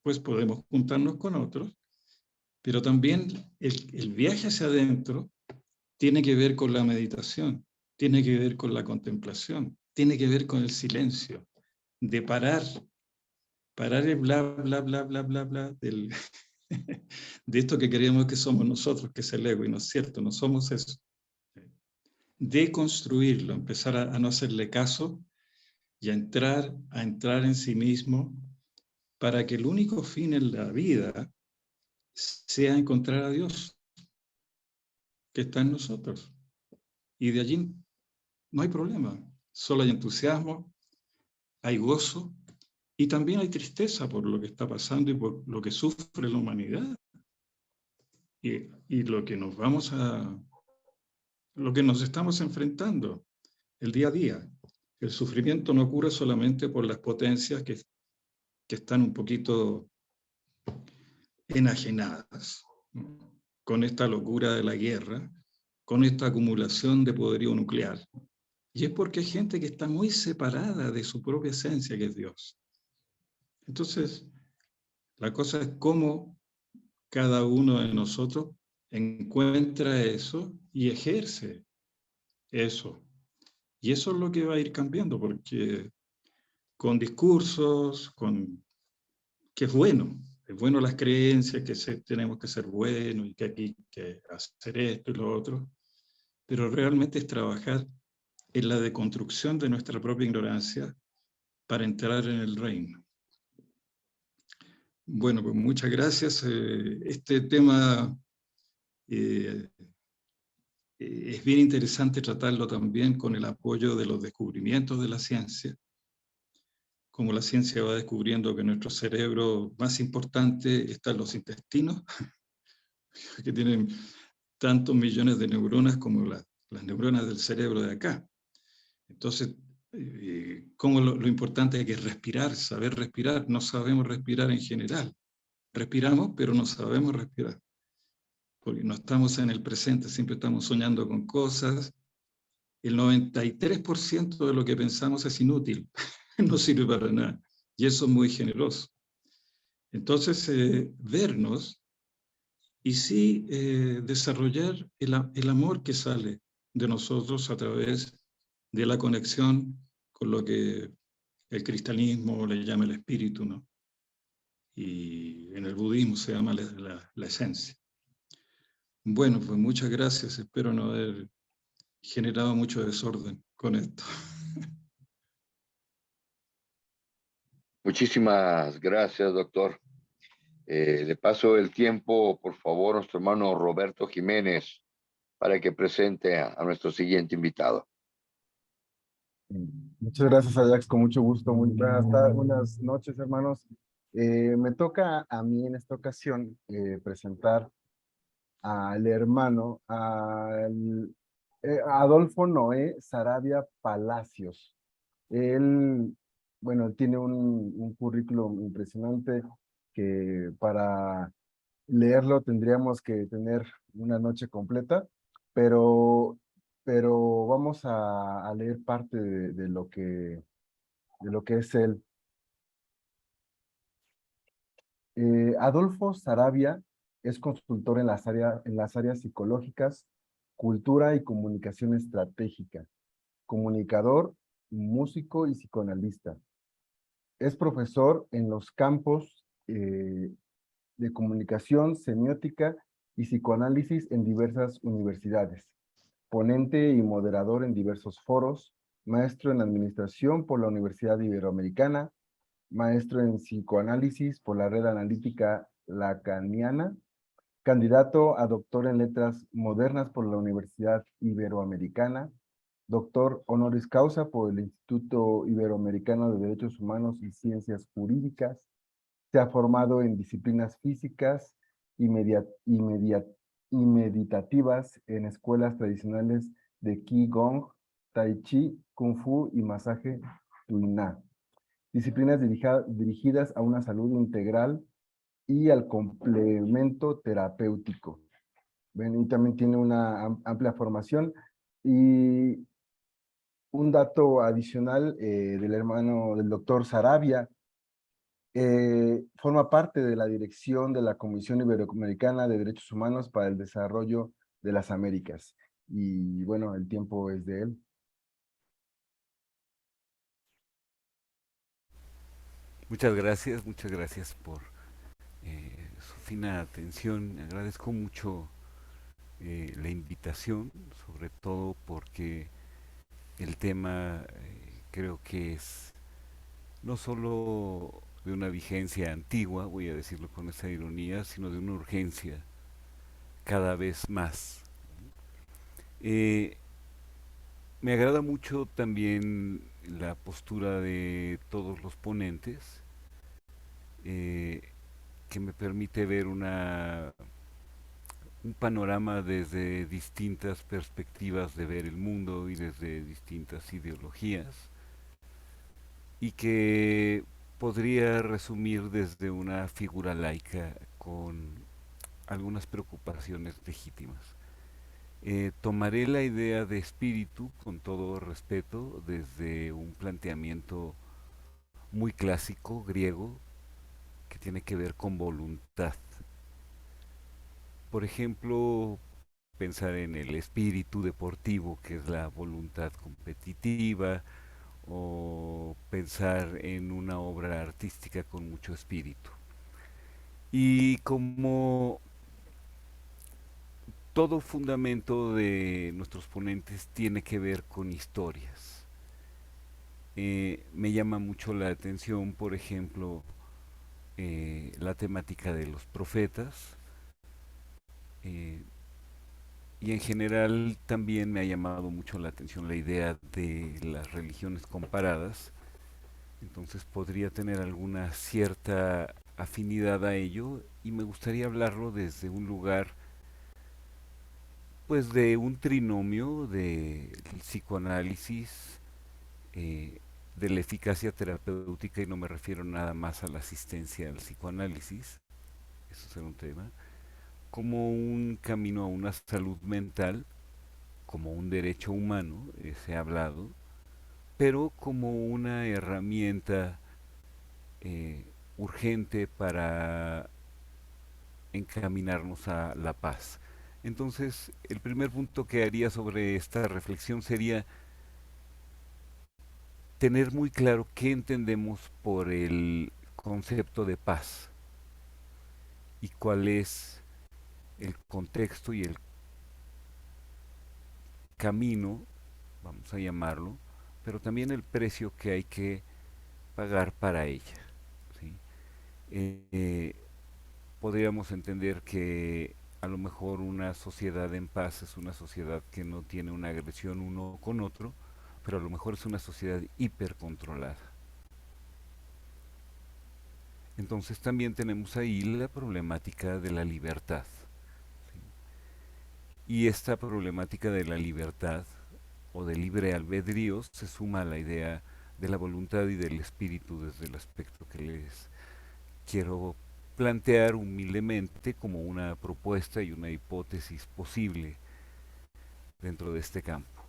E: pues podemos juntarnos con otros, pero también el viaje hacia adentro tiene que ver con la meditación, tiene que ver con la contemplación, tiene que ver con el silencio, de parar el bla, bla, bla, bla, bla, bla, de esto que creemos que somos nosotros, que es el ego, y no es cierto, no somos eso. De construirlo, empezar a no hacerle caso y a entrar en sí mismo para que el único fin en la vida sea encontrar a Dios, que está en nosotros. Y de allí no hay problema, solo hay entusiasmo, hay gozo y también hay tristeza por lo que está pasando y por lo que sufre la humanidad. Y lo que lo que nos estamos enfrentando el día a día. El sufrimiento no ocurre solamente por las potencias que están un poquito enajenadas, ¿no?, con esta locura de la guerra, con esta acumulación de poderío nuclear. Y es porque hay gente que está muy separada de su propia esencia, que es Dios. Entonces, la cosa es cómo cada uno de nosotros encuentra eso y ejerce eso. Y eso es lo que va a ir cambiando, porque con discursos, que es bueno las creencias, que tenemos que ser buenos y que hay que hacer esto y lo otro, pero realmente es trabajar en la deconstrucción de nuestra propia ignorancia para entrar en el reino. Bueno, pues muchas gracias. Este tema es bien interesante tratarlo también con el apoyo de los descubrimientos de la ciencia. Como la ciencia va descubriendo que nuestro cerebro más importante está en los intestinos, que tienen tantos millones de neuronas como las neuronas del cerebro de acá. Entonces, como lo importante es que es respirar, saber respirar. No sabemos respirar en general. Respiramos, pero no sabemos respirar. Porque no estamos en el presente, siempre estamos soñando con cosas. El 93% de lo que pensamos es inútil, no sirve para nada. Y eso es muy generoso. Entonces, vernos y sí desarrollar el amor que sale de nosotros a través de la conexión con lo que el cristianismo le llama el espíritu, ¿no? Y en el budismo se llama la esencia. Bueno, pues muchas gracias. Espero no haber generado mucho desorden con esto.
C: Muchísimas gracias, doctor. Le paso el tiempo, por favor, a nuestro hermano Roberto Jiménez para que presente a nuestro siguiente invitado.
I: Muchas gracias, Ajax, con mucho gusto. Muy buenas noches, hermanos. Me toca a mí en esta ocasión presentar al hermano, a Adolfo Noé Saravia Palacios. Él, bueno, tiene un currículum impresionante que para leerlo tendríamos que tener una noche completa, pero, pero vamos a leer parte de lo de lo que es él. Adolfo Saravia es consultor en las áreas psicológicas, cultura y comunicación estratégica, comunicador, músico y psicoanalista. Es profesor en los campos de comunicación, semiótica y psicoanálisis en diversas universidades. Ponente y moderador en diversos foros, maestro en administración por la Universidad Iberoamericana, maestro en psicoanálisis por la Red Analítica Lacaniana, candidato a doctor en letras modernas por la Universidad Iberoamericana, doctor honoris causa por el Instituto Iberoamericano de Derechos Humanos y Ciencias Jurídicas. Se ha formado en disciplinas físicas y meditativas en escuelas tradicionales de Qigong, Tai Chi, Kung Fu y masaje Tuina. Disciplinas dirigidas a una salud integral y al complemento terapéutico. Ven, y también tiene una amplia formación. Y un dato adicional del hermano del doctor Saravia, forma parte de la dirección de la Comisión Iberoamericana de Derechos Humanos para el Desarrollo de las Américas. Y bueno, el tiempo es de él.
K: Muchas gracias por su fina atención. Agradezco mucho la invitación, sobre todo porque el tema creo que es no solo de una vigencia antigua, voy a decirlo con esa ironía, sino de una urgencia cada vez más. Me agrada mucho también la postura de todos los ponentes, que me permite ver un panorama desde distintas perspectivas de ver el mundo y desde distintas ideologías, y que podría resumir desde una figura laica con algunas preocupaciones legítimas. Tomaré la idea de espíritu con todo respeto desde un planteamiento muy clásico griego que tiene que ver con voluntad. Por ejemplo, pensar en el espíritu deportivo, que es la voluntad competitiva, o pensar en una obra artística con mucho espíritu. Y como todo fundamento de nuestros ponentes tiene que ver con historias. Me llama mucho la atención, por ejemplo, la temática de los profetas, eh, y en general también me ha llamado mucho la atención la idea de las religiones comparadas. Entonces podría tener alguna cierta afinidad a ello, y me gustaría hablarlo desde un lugar, pues, de un trinomio del psicoanálisis, eh, de la eficacia terapéutica, y no me refiero nada más a la asistencia al psicoanálisis, eso será un tema, como un camino a una salud mental, como un derecho humano, se ha hablado, pero como una herramienta eh, urgente para encaminarnos a la paz. Entonces, el primer punto que haría sobre esta reflexión sería tener muy claro qué entendemos por el concepto de paz y cuál es el contexto y el camino, vamos a llamarlo, pero también el precio que hay que pagar para ella. ¿Sí? Eh, Podríamos entender que a lo mejor una sociedad en paz es una sociedad que no tiene una agresión uno con otro, pero a lo mejor es una sociedad hipercontrolada. Entonces también tenemos ahí la problemática de la libertad. ¿Sí? Y esta problemática de la libertad o de libre albedrío se suma a la idea de la voluntad y del espíritu desde el aspecto que les quiero plantear humildemente como una propuesta y una hipótesis posible dentro de este campo.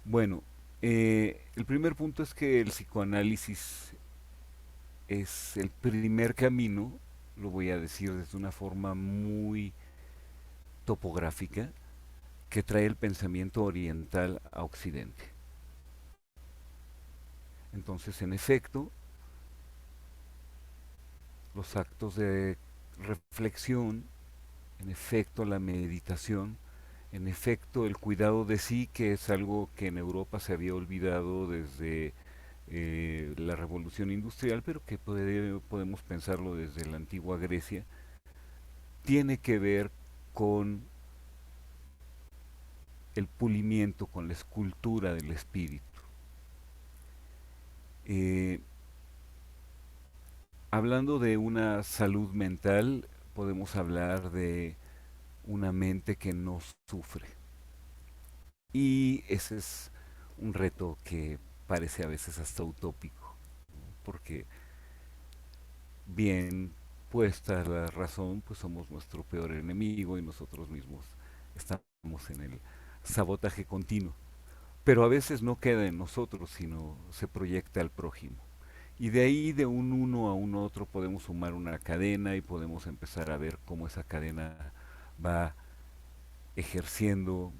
K: Bueno, el primer punto es que el psicoanálisis es el primer camino, lo voy a decir desde una forma muy topográfica, que trae el pensamiento oriental a Occidente. Entonces, en efecto, los actos de reflexión, en efecto la meditación, en efecto el cuidado de sí, que es algo que en Europa se había olvidado desde la revolución industrial, pero que podemos pensarlo desde la antigua Grecia, tiene que ver con el pulimiento, con la escultura del espíritu. Eh, Hablando de una salud mental, podemos hablar de una mente que no sufre. Y ese es un reto que parece a veces hasta utópico, porque bien puesta la razón, pues somos nuestro peor enemigo y nosotros mismos estamos en el sabotaje continuo. Pero a veces no queda en nosotros, sino se proyecta al prójimo. Y de ahí, de un uno a un otro, podemos sumar una cadena y podemos empezar a ver cómo esa cadena va ejerciendo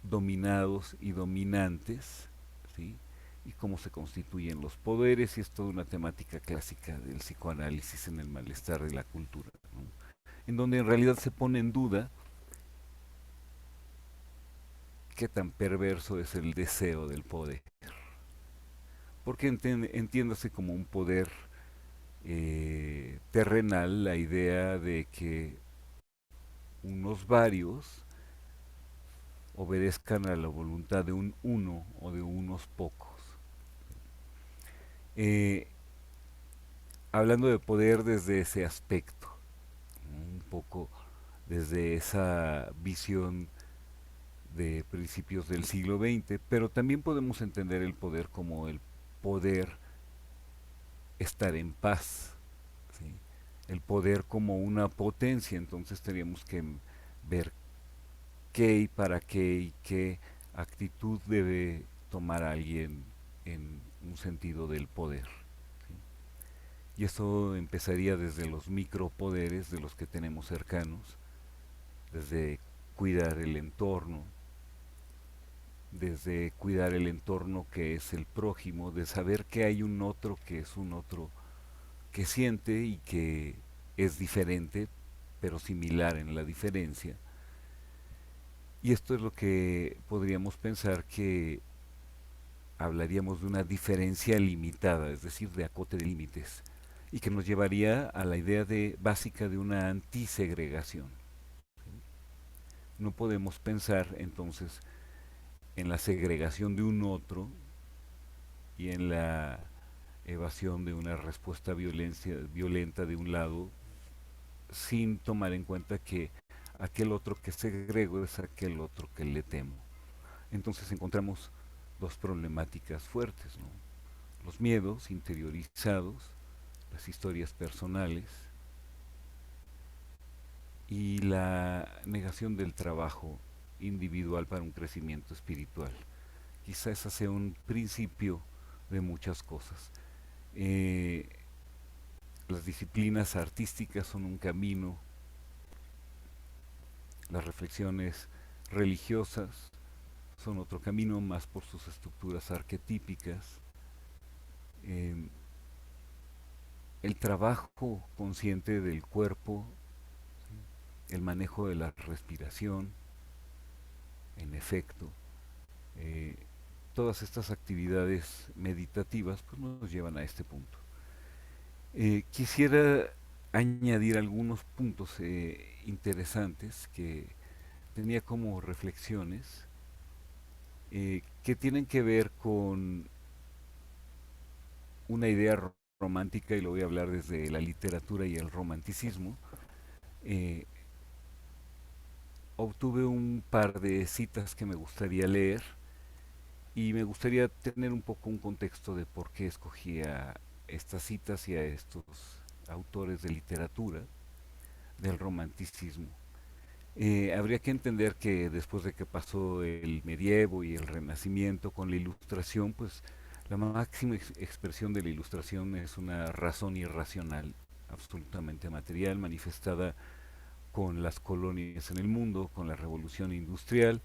K: dominados y dominantes, ¿sí? Y cómo se constituyen los poderes, y es toda una temática clásica del psicoanálisis en el malestar de la cultura, ¿no? En donde en realidad se pone en duda qué tan perverso es el deseo del poder. Porque entiéndase como un poder terrenal la idea de que unos varios obedezcan a la voluntad de un uno o de unos pocos. Eh, Hablando de poder desde ese aspecto, ¿no? Un poco desde esa visión de principios del siglo XX, pero también podemos entender el poder como el poder estar en paz, ¿sí? El poder como una potencia. Entonces teníamos que ver qué y para qué y qué actitud debe tomar alguien en un sentido del poder, ¿sí? Y esto empezaría desde los micropoderes de los que tenemos cercanos, desde cuidar el entorno, desde cuidar el entorno que es el prójimo, de saber que hay un otro que es un otro que siente y que es diferente, pero similar en la diferencia. Y esto es lo que podríamos pensar que hablaríamos de una diferencia limitada, es decir, de acote de límites. y que nos llevaría a la idea básica de una antisegregación. No podemos pensar entonces en la segregación de un otro y en la evasión de una respuesta violenta de un lado, sin tomar en cuenta que aquel otro que segrego es aquel otro que le temo. Entonces encontramos dos problemáticas fuertes, ¿no? Los miedos interiorizados, las historias personales y la negación del trabajo individual para un crecimiento espiritual. Quizá ese sea un principio de muchas cosas. Las disciplinas artísticas son un camino, las reflexiones religiosas son otro camino más por sus estructuras arquetípicas. El trabajo consciente del cuerpo, el manejo de la respiración, en efecto, todas estas actividades meditativas pues, nos llevan a este punto. Quisiera añadir algunos puntos interesantes que tenía como reflexiones que tienen que ver con una idea romántica, y lo voy a hablar desde la literatura y el romanticismo. Obtuve un par de citas que me gustaría leer y me gustaría tener un poco un contexto de por qué escogía estas citas y a estos autores de literatura del romanticismo. Habría que entender que después de que pasó el medievo y el renacimiento con la ilustración, pues la máxima expresión de la ilustración es una razón irracional, absolutamente material, manifestada con las colonias en el mundo, con la revolución industrial,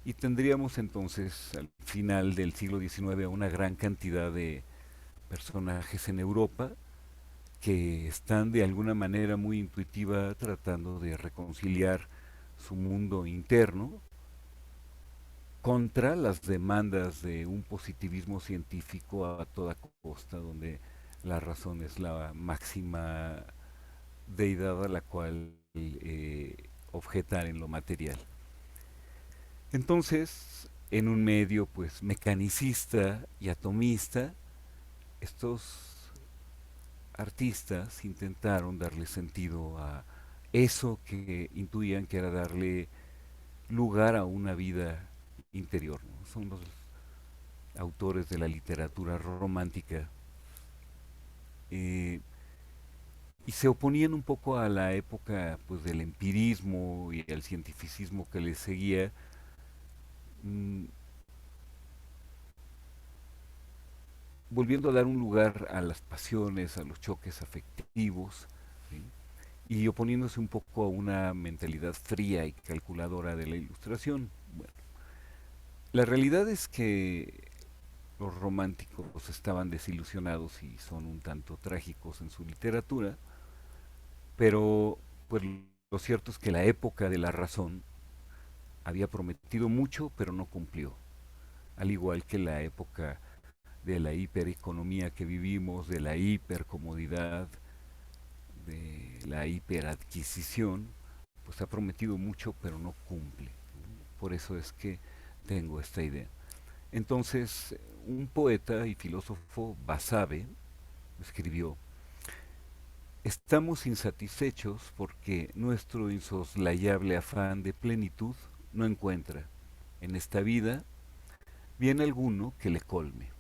K: y tendríamos entonces al final del siglo XIX una gran cantidad de personajes en Europa que están de alguna manera muy intuitiva tratando de reconciliar su mundo interno contra las demandas de un positivismo científico a toda costa, donde la razón es la máxima deidad a la cual objetar en lo material. Entonces, en un medio pues mecanicista y atomista, estos artistas intentaron darle sentido a eso que intuían que era darle lugar a una vida interior, ¿no? Son los autores de la literatura romántica y se oponían un poco a la época pues del empirismo y al cientificismo que les seguía, volviendo a dar un lugar a las pasiones, a los choques afectivos, ¿sí? Y oponiéndose un poco a una mentalidad fría y calculadora de la ilustración. Bueno, la realidad es que los románticos estaban desilusionados y son un tanto trágicos en su literatura, pero pues lo cierto es que la época de la razón había prometido mucho, pero no cumplió, al igual que la época de la hipereconomía que vivimos, de la hipercomodidad, de la hiperadquisición, pues ha prometido mucho, pero no cumple. Por eso es que tengo esta idea. Entonces, un poeta y filósofo, Basabe, escribió: estamos insatisfechos porque nuestro insoslayable afán de plenitud no encuentra en esta vida bien alguno que le colme.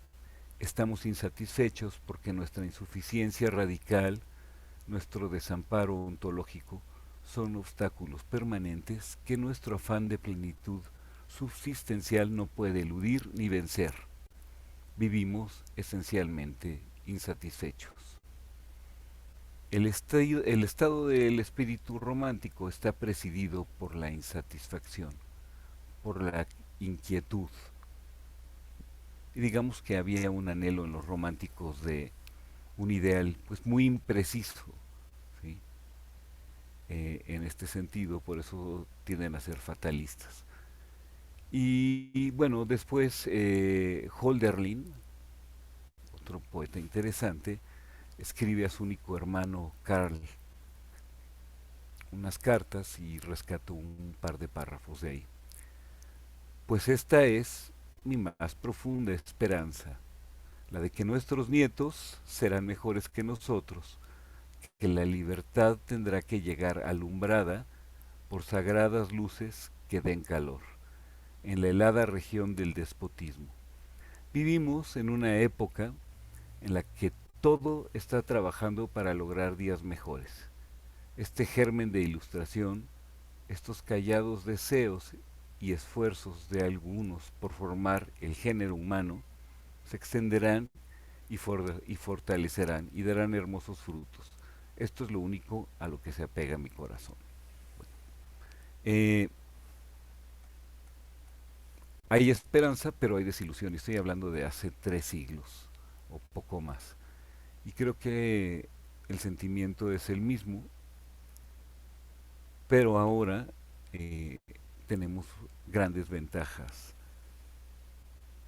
K: Estamos insatisfechos porque nuestra insuficiencia radical, nuestro desamparo ontológico, son obstáculos permanentes que nuestro afán de plenitud subsistencial no puede eludir ni vencer. Vivimos esencialmente insatisfechos. El estado del espíritu romántico está presidido por la insatisfacción, por la inquietud. Y digamos que había un anhelo en los románticos de un ideal pues muy impreciso, ¿sí? En este sentido, por eso tienden a ser fatalistas. Y bueno, después Hölderlin, otro poeta interesante, escribe a su único hermano Carl unas cartas y rescato un par de párrafos de ahí. Pues esta es mi más profunda esperanza, la de que nuestros nietos serán mejores que nosotros, que la libertad tendrá que llegar alumbrada por sagradas luces que den calor, en la helada región del despotismo. Vivimos en una época en la que todo está trabajando para lograr días mejores. Este germen de ilustración, estos callados deseos y esfuerzos de algunos por formar el género humano, se extenderán y fortalecerán y darán hermosos frutos. Esto es lo único a lo que se apega mi corazón. Bueno, hay esperanza, pero hay desilusión. Estoy hablando de hace 3 siglos o poco más. Y creo que el sentimiento es el mismo, pero ahora tenemos grandes ventajas.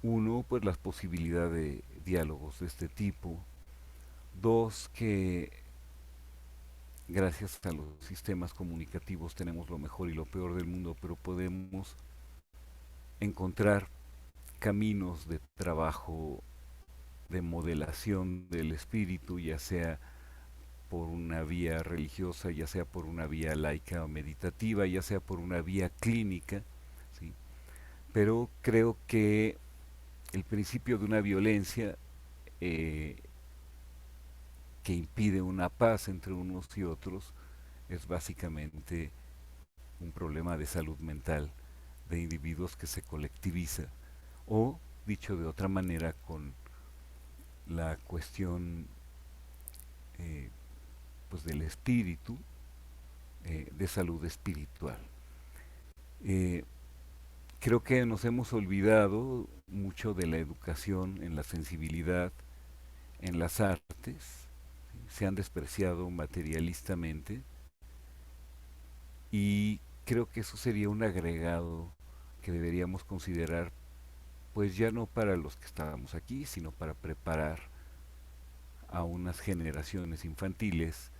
K: Uno, pues las posibilidades de diálogos de este tipo. Dos, que gracias a los sistemas comunicativos tenemos lo mejor y lo peor del mundo, pero podemos encontrar caminos de trabajo, de modelación del espíritu, ya sea por una vía religiosa, ya sea por una vía laica o meditativa, ya sea por una vía clínica, ¿sí? Pero creo que el principio de una violencia que impide una paz entre unos y otros es básicamente un problema de salud mental de individuos que se colectiviza, o dicho de otra manera, con la cuestión pues del espíritu, de salud espiritual. Creo que nos hemos olvidado mucho de la educación en la sensibilidad, en las artes, se han despreciado materialistamente, y creo que eso sería un agregado que deberíamos considerar, pues ya no para los que estábamos aquí, sino para preparar a unas generaciones infantiles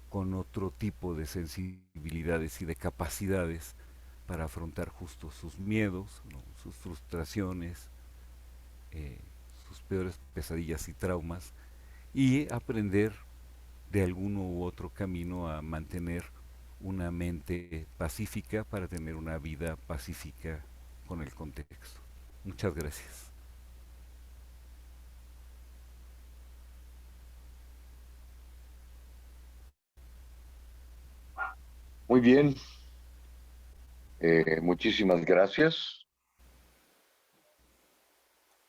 K: con otro tipo de sensibilidades y de capacidades para afrontar justo sus miedos, ¿no?, sus frustraciones, sus peores pesadillas y traumas, y aprender de alguno u otro camino a mantener una mente pacífica para tener una vida pacífica con el contexto. Muchas gracias.
C: Muy bien, muchísimas gracias.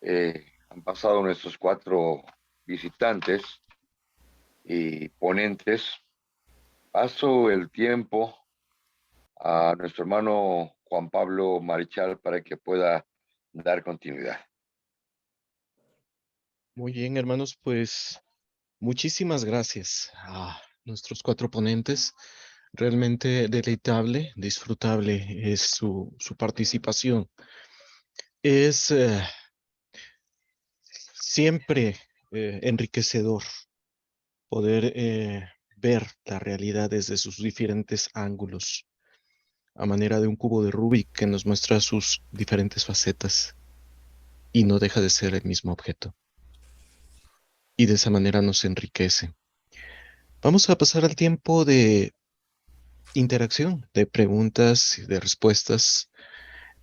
C: Han pasado nuestros 4 visitantes y ponentes. Paso el tiempo a nuestro hermano Juan Pablo Marichal para que pueda dar continuidad.
L: Muy bien, hermanos, pues muchísimas gracias a nuestros 4 ponentes. Realmente deleitable, disfrutable es su participación. Es siempre enriquecedor poder ver la realidad desde sus diferentes ángulos, a manera de un cubo de Rubik que nos muestra sus diferentes facetas y no deja de ser el mismo objeto. Y de esa manera nos enriquece. Vamos a pasar al tiempo de interacción, de preguntas y de respuestas.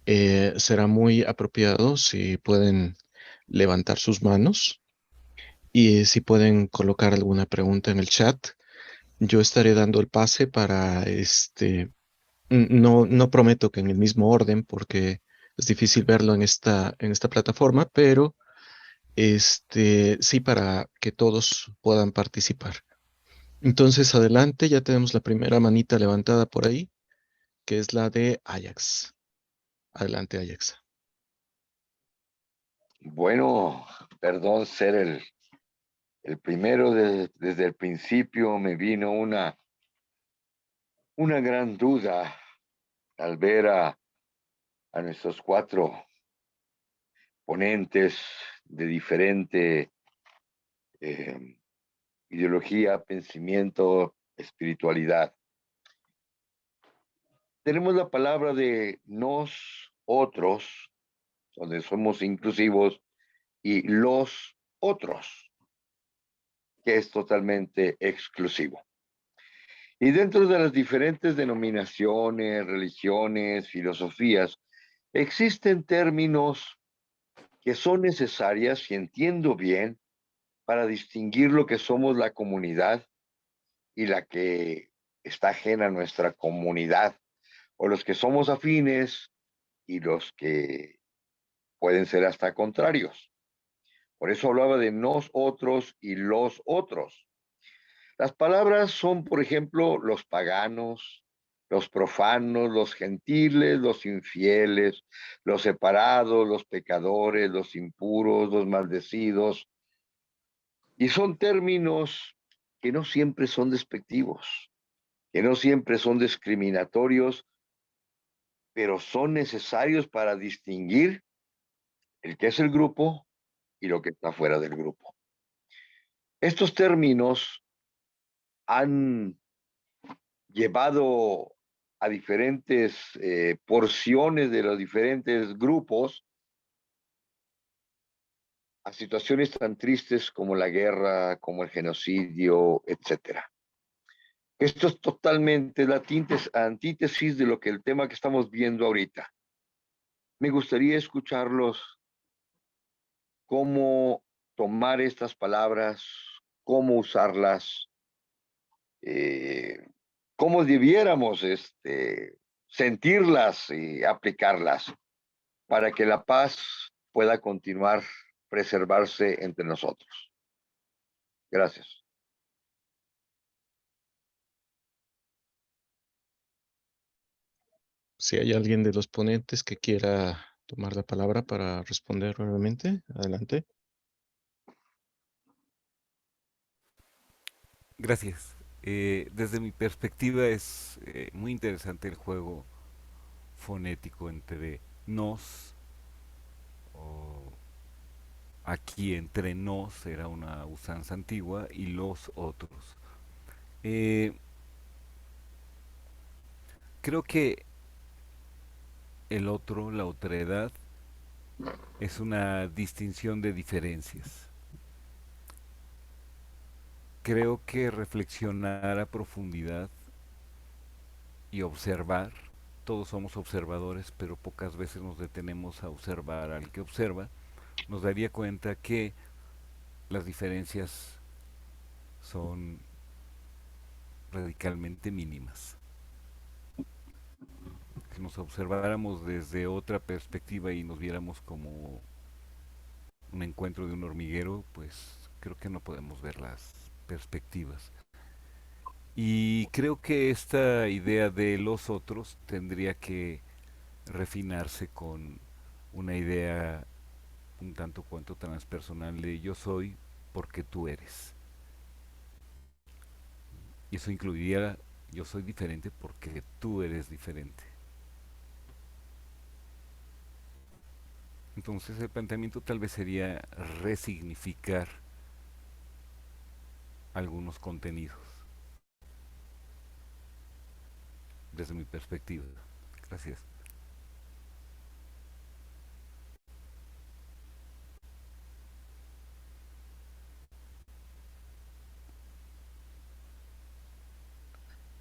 L: Será muy apropiado si pueden levantar sus manos y si pueden colocar alguna pregunta en el chat. Yo estaré dando el pase para no prometo que en el mismo orden porque es difícil verlo en esta plataforma, pero sí, para que todos puedan participar. Entonces, adelante, ya tenemos la primera manita levantada por ahí, que es la de Ajax. Adelante, Ajax.
C: Bueno, perdón ser el primero. Desde el principio me vino una gran duda al ver a nuestros 4 ponentes de diferente ideología, pensamiento, espiritualidad. Tenemos la palabra de nos, otros, donde somos inclusivos, y los otros, que es totalmente exclusivo. Y dentro de las diferentes denominaciones, religiones, filosofías, existen términos que son necesarias, si entiendo bien, para distinguir lo que somos la comunidad y la que está ajena a nuestra comunidad, o los que somos afines y los que pueden ser hasta contrarios. Por eso hablaba de nosotros y los otros. Las palabras son, por ejemplo, los paganos, los profanos, los gentiles, los infieles, los separados, los pecadores, los impuros, los maldecidos. Y son términos que no siempre son despectivos, que no siempre son discriminatorios, pero son necesarios para distinguir el que es el grupo y lo que está fuera del grupo. Estos términos han llevado a diferentes porciones de los diferentes grupos a situaciones tan tristes como la guerra, como el genocidio, etcétera. Esto es totalmente la antítesis de lo que el tema que estamos viendo ahorita. Me gustaría escucharlos cómo tomar estas palabras, cómo usarlas, cómo debiéramos sentirlas y aplicarlas para que la paz pueda continuar preservarse entre nosotros. Gracias.
L: Si hay alguien de los ponentes que quiera tomar la palabra para responder brevemente, adelante.
K: Gracias. Desde mi perspectiva es muy interesante el juego fonético entre nos, o aquí entre nos era una usanza antigua, y los otros. Eh, Creo que el otro, la otredad, es una distinción de diferencias. Creo que reflexionar a profundidad y observar, todos somos observadores, pero pocas veces nos detenemos a observar al que observa, nos daría cuenta que las diferencias son radicalmente mínimas. Si nos observáramos desde otra perspectiva y nos viéramos como un encuentro de un hormiguero, pues creo que no podemos ver las perspectivas. Y creo que esta idea de los otros tendría que refinarse con una idea un tanto cuanto transpersonal de yo soy porque tú eres. Y eso incluiría yo soy diferente porque tú eres diferente. Entonces el planteamiento tal vez sería resignificar algunos contenidos desde mi perspectiva. Gracias.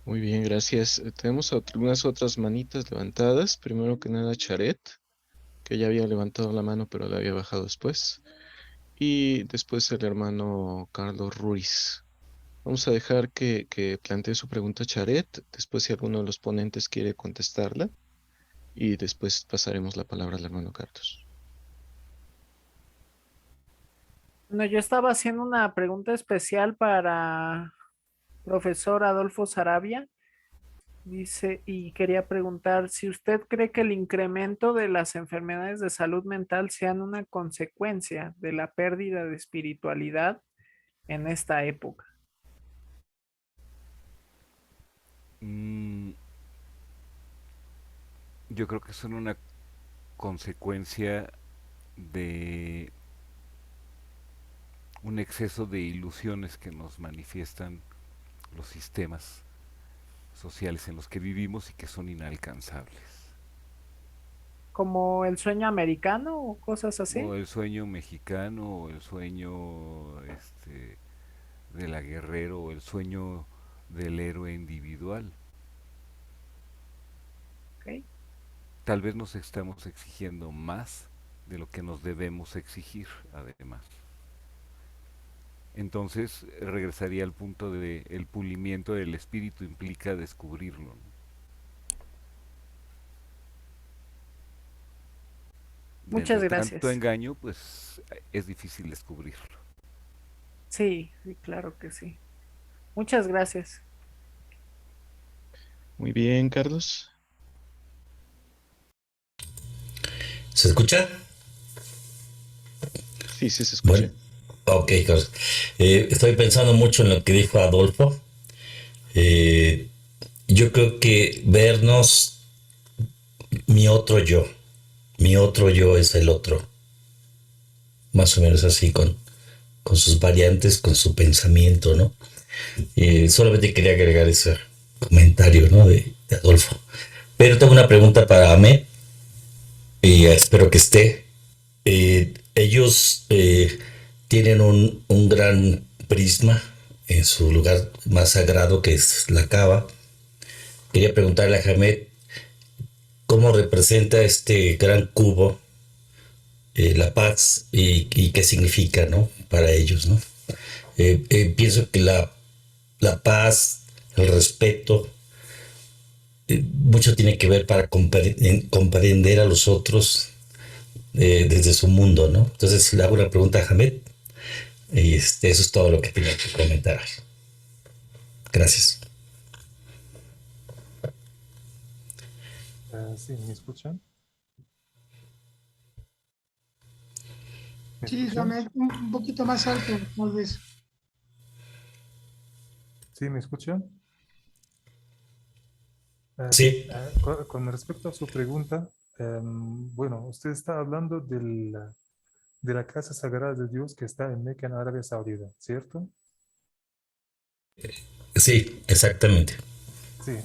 L: Muy bien, gracias. Tenemos algunas otras manitas levantadas. Primero que nada, Charet, que ya había levantado la mano, pero la había bajado después. Y después el hermano Carlos Ruiz. Vamos a dejar que plantee su pregunta Charet, después si alguno de los ponentes quiere contestarla, y después pasaremos la palabra al hermano Carlos.
H: No, yo estaba haciendo una pregunta especial para profesor Adolfo Sarabia. Dice, y quería preguntar si usted cree que el incremento de las enfermedades de salud mental sean una consecuencia de la pérdida de espiritualidad en esta época.
K: Yo creo que son una consecuencia de un exceso de ilusiones que nos manifiestan los sistemas sociales en los que vivimos y que son inalcanzables.
H: Como el sueño americano o cosas así.
K: O el sueño mexicano, o el sueño de la guerrero, o el sueño del héroe individual.
H: Okay.
K: Tal vez nos estamos exigiendo más de lo que nos debemos exigir, además. Entonces regresaría al punto de el pulimiento del espíritu implica descubrirlo, ¿no?
H: Muchas
K: Entre
H: gracias.
K: tanto engaño, pues es difícil descubrirlo.
H: Sí, sí, claro que sí. Muchas gracias.
L: Muy bien, Carlos.
M: ¿Se escucha?
L: Sí, sí se escucha.
M: Bueno, ok, Carlos. Estoy pensando mucho en lo que dijo Adolfo. Yo creo que vernos mi otro yo es el otro. Más o menos así, con sus variantes, con su pensamiento, ¿no? Solamente quería agregar ese comentario, ¿no? De Adolfo. Pero tengo una pregunta para Ahmed y espero que esté. Ellos tienen un gran prisma en su lugar más sagrado, que es la cava. Quería preguntarle a Ahmed cómo representa este gran cubo la paz y qué significa, ¿no? Para ellos, ¿no? Pienso que la paz, el respeto, mucho tiene que ver para comprender a los otros desde su mundo, ¿no? Entonces le hago una pregunta a Ahmed y eso es todo lo que tenía que comentar. Gracias.
B: Sí, ¿me escuchan? ¿Me
A: Sí,
B: escuchan?
A: Ahmed, un poquito más alto, tal vez.
B: ¿Sí, me escuchan?
M: Sí.
B: Con respecto a su pregunta, bueno, usted está hablando de la casa sagrada de Dios que está en Meca, en Arabia Saudita, ¿cierto?
M: Sí, exactamente.
B: Sí,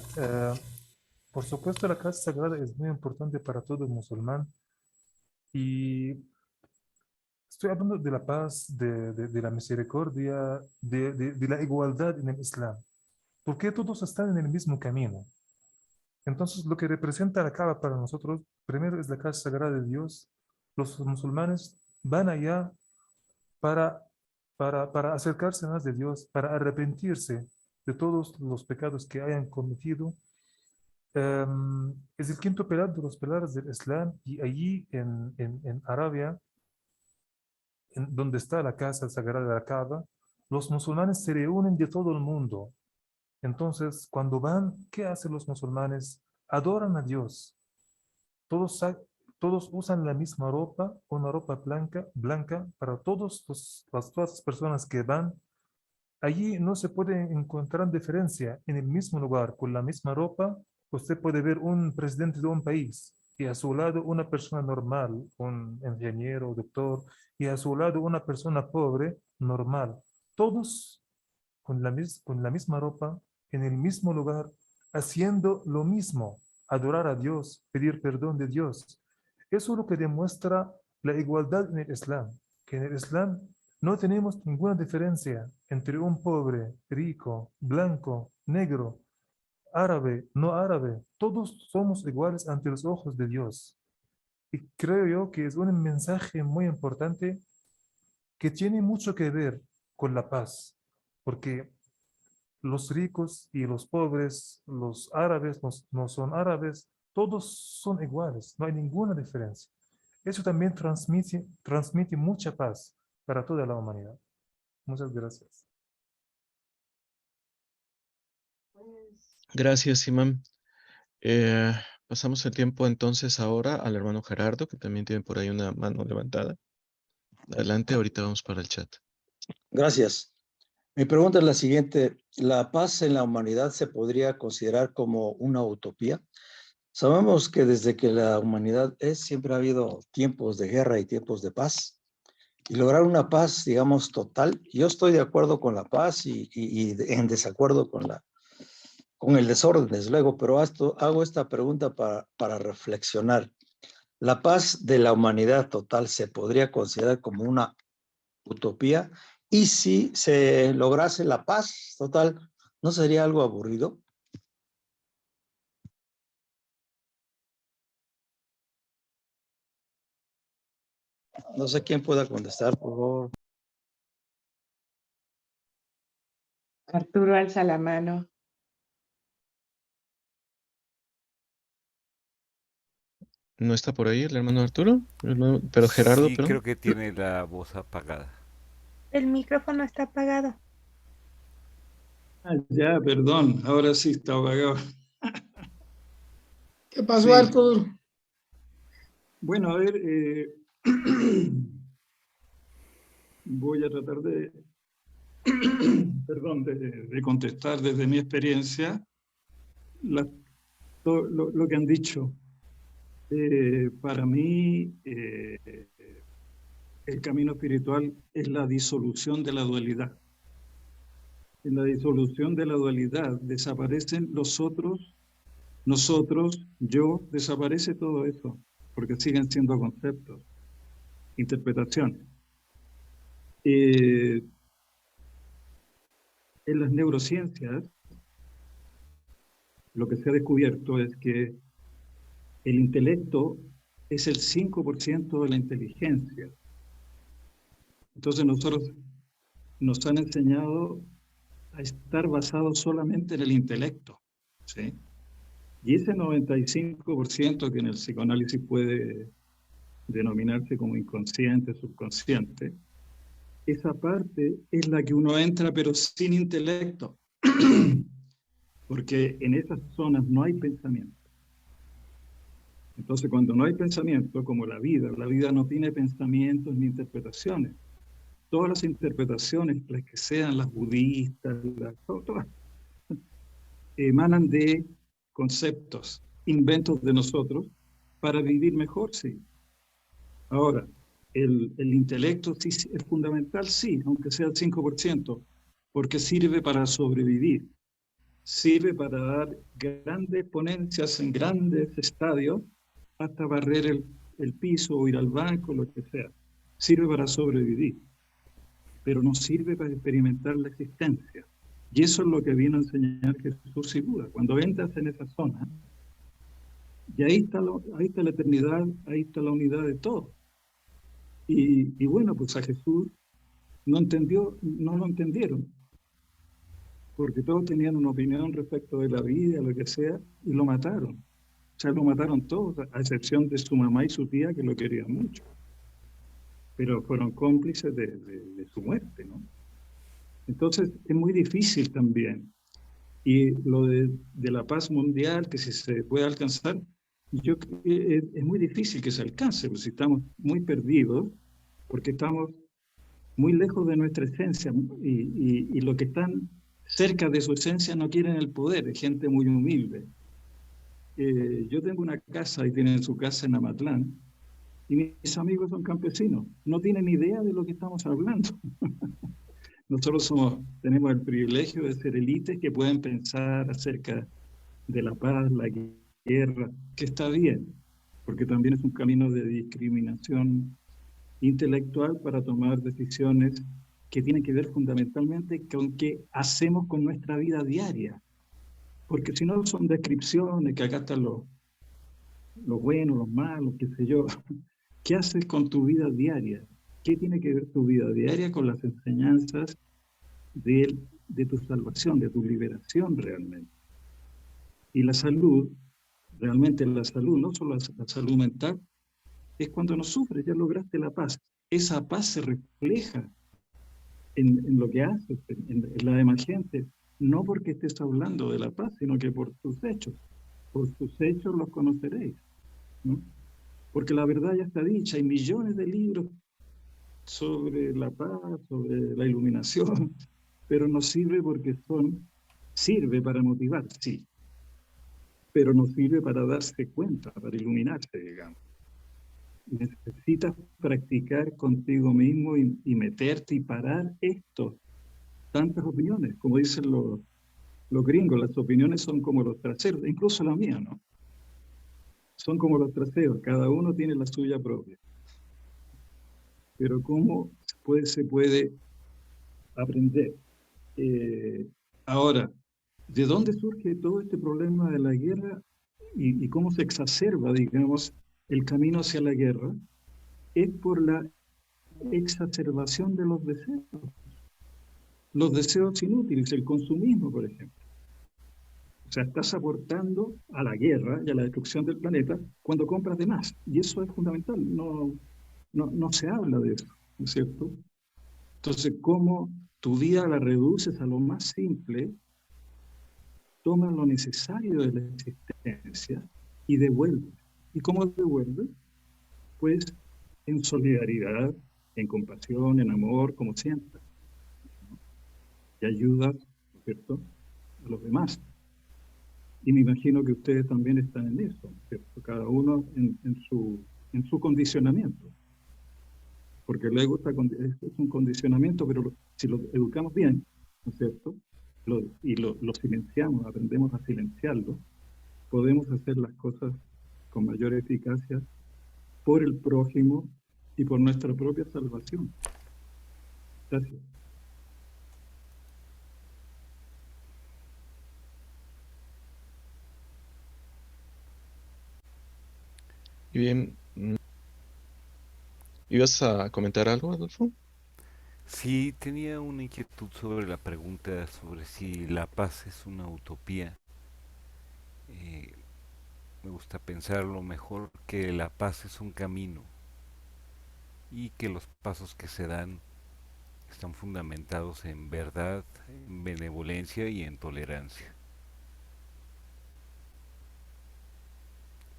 B: por supuesto la casa sagrada es muy importante para todo musulmán y estoy hablando de la paz, de la misericordia, de la igualdad en el Islam, porque todos están en el mismo camino. Entonces, lo que representa la Kaaba para nosotros, primero es la casa sagrada de Dios. Los musulmanes van allá para, para acercarse más de Dios, para arrepentirse de todos los pecados que hayan cometido. Es el quinto pilar de los pilares del Islam y allí en Arabia, donde está la casa sagrada de la Kaaba, los musulmanes se reúnen de todo el mundo. Entonces, cuando van, ¿qué hacen los musulmanes? Adoran a Dios. Todos, todos usan la misma ropa, una ropa blanca para todas las personas que van. Allí no se puede encontrar diferencia. En el mismo lugar, con la misma ropa, usted puede ver un presidente de un país y a su lado una persona normal, un ingeniero, doctor, y a su lado una persona pobre, normal. Todos con la misma ropa, en el mismo lugar, haciendo lo mismo, adorar a Dios, pedir perdón de Dios. Eso es lo que demuestra la igualdad en el Islam, que en el Islam no tenemos ninguna diferencia entre un pobre, rico, blanco, negro, árabe, no árabe. Todos somos iguales ante los ojos de Dios. Y creo yo que es un mensaje muy importante que tiene mucho que ver con la paz, porque los ricos y los pobres, los árabes, no son árabes, todos son iguales, no hay ninguna diferencia. Eso también transmite mucha paz para toda la humanidad. Muchas gracias.
L: Gracias, Imán. Pasamos el tiempo entonces ahora al hermano Gerardo, que también tiene por ahí una mano levantada. Adelante, ahorita vamos para el chat.
N: Gracias. Mi pregunta es la siguiente. ¿La paz en la humanidad se podría considerar como una utopía? Sabemos que desde que la humanidad siempre ha habido tiempos de guerra y tiempos de paz. y lograr una paz, digamos, total. Yo estoy de acuerdo con la paz y en desacuerdo con el desorden, desde luego, pero hago esta pregunta para reflexionar. ¿La paz de la humanidad total se podría considerar como una utopía? Y si se lograse la paz total, ¿no sería algo aburrido? No sé quién pueda contestar, por favor.
O: Arturo alza la mano.
L: ¿No está por ahí el hermano Arturo? Pero Gerardo,
K: Sí,
L: perdón.
K: creo que tiene la voz apagada.
J: El micrófono está apagado.
E: Ah, ya, perdón, ahora sí está apagado.
A: ¿Qué pasó,
E: Sí.
A: Arturo?
E: Bueno, a ver, voy a tratar de, perdón, de contestar desde mi experiencia lo que han dicho. Para mí, el camino espiritual es la disolución de la dualidad. En la disolución de la dualidad desaparecen los otros, nosotros, yo, desaparece todo eso, porque siguen siendo conceptos, interpretaciones. En las neurociencias, lo que se ha descubierto es que el intelecto es el 5% de la inteligencia. Entonces nosotros nos han enseñado a estar basados solamente en el intelecto, ¿sí? Y ese 95% que en el psicoanálisis puede denominarse como inconsciente, subconsciente, esa parte es la que uno entra pero sin intelecto, porque en esas zonas no hay pensamiento. Entonces, cuando no hay pensamiento, como la vida no tiene pensamientos ni interpretaciones. Todas las interpretaciones, las que sean las budistas, todas, emanan de conceptos, inventos de nosotros para vivir mejor, sí. Ahora, el intelecto sí es fundamental, sí, aunque sea el 5%, porque sirve para sobrevivir, sirve para dar grandes ponencias en grandes estadios hasta barrer el piso o ir al banco, lo que sea. Sirve para sobrevivir, pero no sirve para experimentar la existencia. Y eso es lo que vino a enseñar Jesús y Buda. Cuando entras en esa zona, y ahí está la eternidad, ahí está la unidad de todo. Y bueno, pues a Jesús no lo entendieron, porque todos tenían una opinión respecto de la vida, lo que sea, y lo mataron. O sea, lo mataron todos, a excepción de su mamá y su tía, que lo querían mucho. Pero fueron cómplices de su muerte, ¿no? Entonces, es muy difícil también. Y lo de la paz mundial, que si se puede alcanzar, yo creo que es muy difícil que se alcance, porque estamos muy perdidos, porque estamos muy lejos de nuestra esencia, y los que están cerca de su esencia no quieren el poder, es gente muy humilde. Yo tengo una casa y tienen su casa en Amatlán, y mis amigos son campesinos, no tienen idea de lo que estamos hablando. Nosotros tenemos el privilegio de ser élites que pueden pensar acerca de la paz, la guerra, que está bien, porque también es un camino de discriminación intelectual para tomar decisiones que tienen que ver fundamentalmente con qué hacemos con nuestra vida diaria. Porque si no son descripciones, que acá están los buenos, los malos, qué sé yo. ¿Qué haces con tu vida diaria? ¿Qué tiene que ver tu vida diaria con las enseñanzas de tu salvación, de tu liberación realmente? Y la salud, realmente la salud, no solo la salud mental, es cuando no sufres, ya lograste la paz. Esa paz se refleja en lo que haces, en la demás gente, no porque estés hablando de la paz, sino que por tus hechos. Por tus hechos los conoceréis, ¿no? Porque la verdad ya está dicha, hay millones de libros sobre la paz, sobre la iluminación, pero no sirve porque sirve para motivar, sí, pero no sirve para darse cuenta, para iluminarse, digamos. necesitas practicar contigo mismo y meterte y parar esto. Tantas opiniones, como dicen los gringos, las opiniones son como los traseros, incluso la mía, ¿no? Son como los traseros, cada uno tiene la suya propia. Pero ¿cómo se puede aprender? Ahora, ¿de dónde surge todo este problema de la guerra y cómo se exacerba, digamos, el camino hacia la guerra? Es por la exacerbación de los deseos inútiles, el consumismo, por ejemplo. O sea, estás aportando a la guerra y a la destrucción del planeta cuando compras de más. Y eso es fundamental. No se habla de eso, ¿no es cierto? Entonces, ¿cómo tu vida la reduces a lo más simple, tomas lo necesario de la existencia y devuelves? ¿Y cómo devuelves? Pues en solidaridad, en compasión, en amor, como siempre. Y ayudas, ¿no es cierto?, a los demás. Y me imagino que ustedes también están en eso, ¿no es cierto? Cada uno en su condicionamiento. Porque el ego es un condicionamiento, pero si lo educamos bien, ¿no es cierto?, lo silenciamos, aprendemos a silenciarlo, podemos hacer las cosas con mayor eficacia por el prójimo y por nuestra propia salvación. Gracias.
L: Y bien, ¿ibas a comentar algo, Adolfo?
K: Sí, tenía una inquietud sobre la pregunta sobre si la paz es una utopía. Eh, Me gusta pensarlo mejor que la paz es un camino y que los pasos que se dan están fundamentados en verdad, en benevolencia y en tolerancia.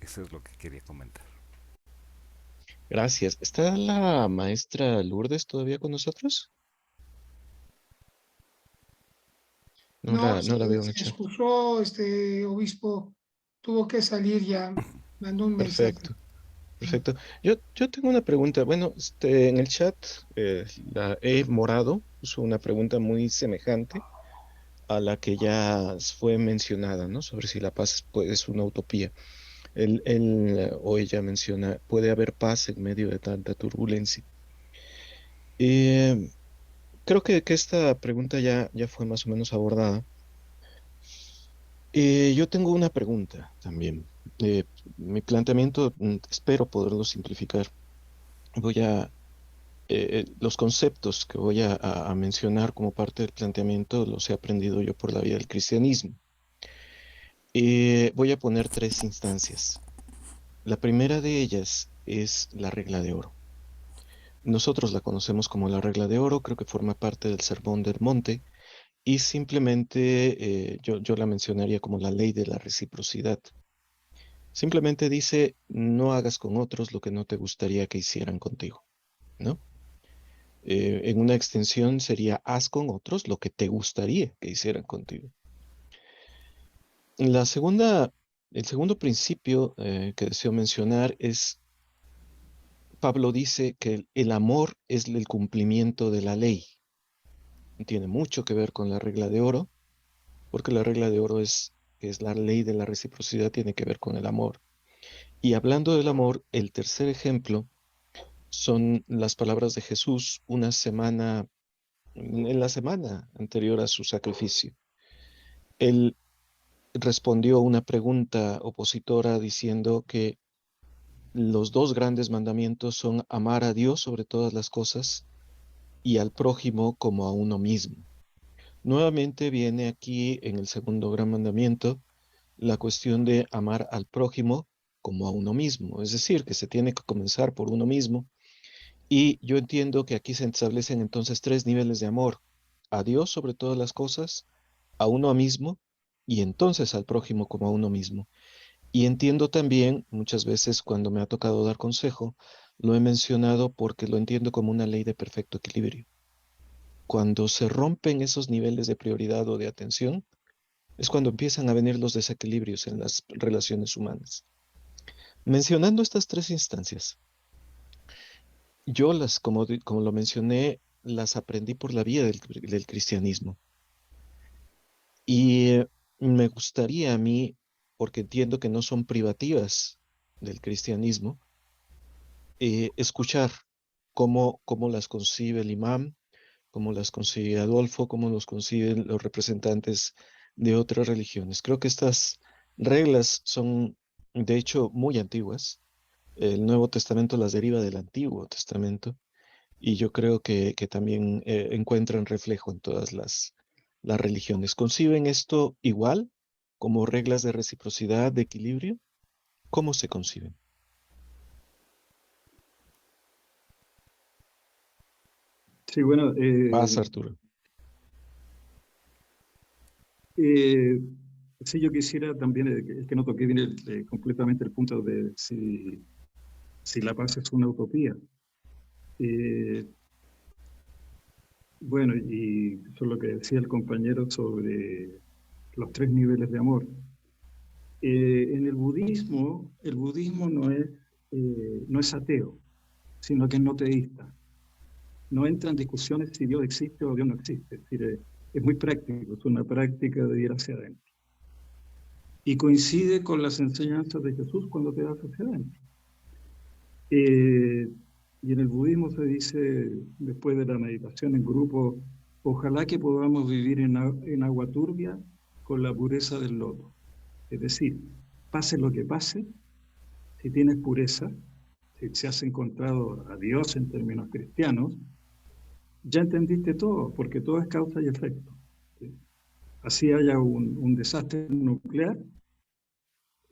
K: Eso es lo que quería comentar.
L: Gracias. ¿Está la maestra Lourdes todavía con nosotros?
A: No,
L: No la veo en
A: se
L: el chat.
A: excusó, obispo, tuvo que salir ya, mandó un mensaje.
L: Perfecto, perfecto. Yo tengo una pregunta. Bueno, en el chat, la E Morado puso una pregunta muy semejante a la que ya fue mencionada, ¿no? Sobre si la paz pues, es una utopía. Él o ella menciona, ¿puede haber paz en medio de tanta turbulencia? Eh, Creo que esta pregunta ya fue más o menos abordada. Yo tengo una pregunta también. Mi planteamiento, espero poderlo simplificar. Los conceptos que voy a mencionar como parte del planteamiento los he aprendido yo por la vía del cristianismo. Voy a poner tres instancias. La primera de ellas es la regla de oro. Nosotros la conocemos como la regla de oro, creo que forma parte del Sermón del Monte y simplemente yo la mencionaría como la ley de la reciprocidad. Simplemente dice, no hagas con otros lo que no te gustaría que hicieran contigo, ¿no? En una extensión sería, haz con otros lo que te gustaría que hicieran contigo. La segunda, el segundo principio que deseo mencionar es, Pablo dice que el amor es el cumplimiento de la ley. Tiene mucho que ver con la regla de oro, porque la regla de oro que es la ley de la reciprocidad, tiene que ver con el amor. Y hablando del amor, el tercer ejemplo son las palabras de Jesús en la semana anterior a su sacrificio. Él respondió a una pregunta opositora diciendo que los dos grandes mandamientos son amar a Dios sobre todas las cosas y al prójimo como a uno mismo. Nuevamente viene aquí en el segundo gran mandamiento la cuestión de amar al prójimo como a uno mismo, es decir, que se tiene que comenzar por uno mismo. Y yo entiendo que aquí se establecen entonces tres niveles de amor: a Dios sobre todas las cosas, a uno mismo y entonces al prójimo como a uno mismo. Y entiendo también, muchas veces cuando me ha tocado dar consejo, lo he mencionado porque lo entiendo como una ley de perfecto equilibrio. Cuando se rompen esos niveles de prioridad o de atención, es cuando empiezan a venir los desequilibrios en las relaciones humanas. Mencionando estas tres instancias, Yo como lo mencioné, las aprendí por la vía del cristianismo. Y me gustaría a mí, porque entiendo que no son privativas del cristianismo, escuchar cómo las concibe el imán, cómo las concibe Adolfo, cómo los conciben los representantes de otras religiones. Creo que estas reglas son, de hecho, muy antiguas. El Nuevo Testamento las deriva del Antiguo Testamento y yo creo que también encuentran reflejo en todas las religiones. ¿Conciben esto igual como reglas de reciprocidad, de equilibrio? ¿Cómo se conciben?
E: Sí, bueno,
L: Paz, Arturo.
E: sí, yo quisiera también, es que no toqué bien completamente el punto de si la paz es una utopía. Bueno, y eso es lo que decía el compañero sobre los 3 niveles de amor. En el budismo no es ateo, sino que es no teísta. No entra en discusiones si Dios existe o Dios no existe. Es decir, es muy práctico, es una práctica de ir hacia adentro. Y coincide con las enseñanzas de Jesús cuando te vas hacia adentro. Y en el budismo se dice, después de la meditación en grupo, ojalá que podamos vivir en agua turbia con la pureza del lodo. Es decir, pase lo que pase, si tienes pureza, si has encontrado a Dios en términos cristianos, ya entendiste todo, porque todo es causa y efecto. ¿Sí? Así haya un desastre nuclear,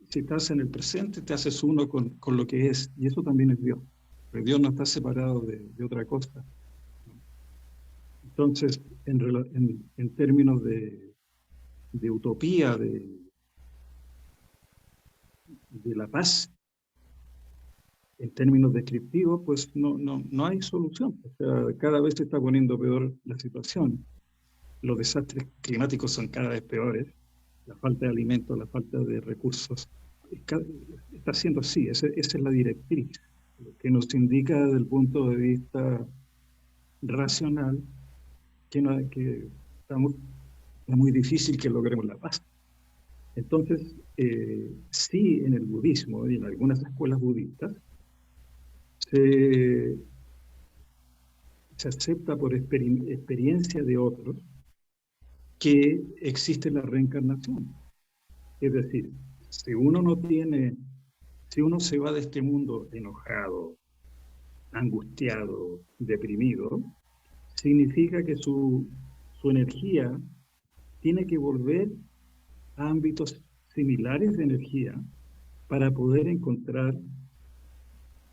E: si estás en el presente, te haces uno con lo que es, y eso también es Dios. Pero Dios no está separado de otra cosa. Entonces, en términos de utopía, de la paz, en términos descriptivos, pues no hay solución. O sea, cada vez se está poniendo peor la situación. Los desastres climáticos son cada vez peores. La falta de alimentos, la falta de recursos, está siendo así. Esa es la directriz, lo que nos indica desde el punto de vista racional que es muy difícil que logremos la paz. Entonces, sí, en el budismo y en algunas escuelas budistas se acepta por experiencia de otros que existe la reencarnación. Es decir, si uno se va de este mundo enojado, angustiado, deprimido, significa que su energía tiene que volver a ámbitos similares de energía para poder encontrar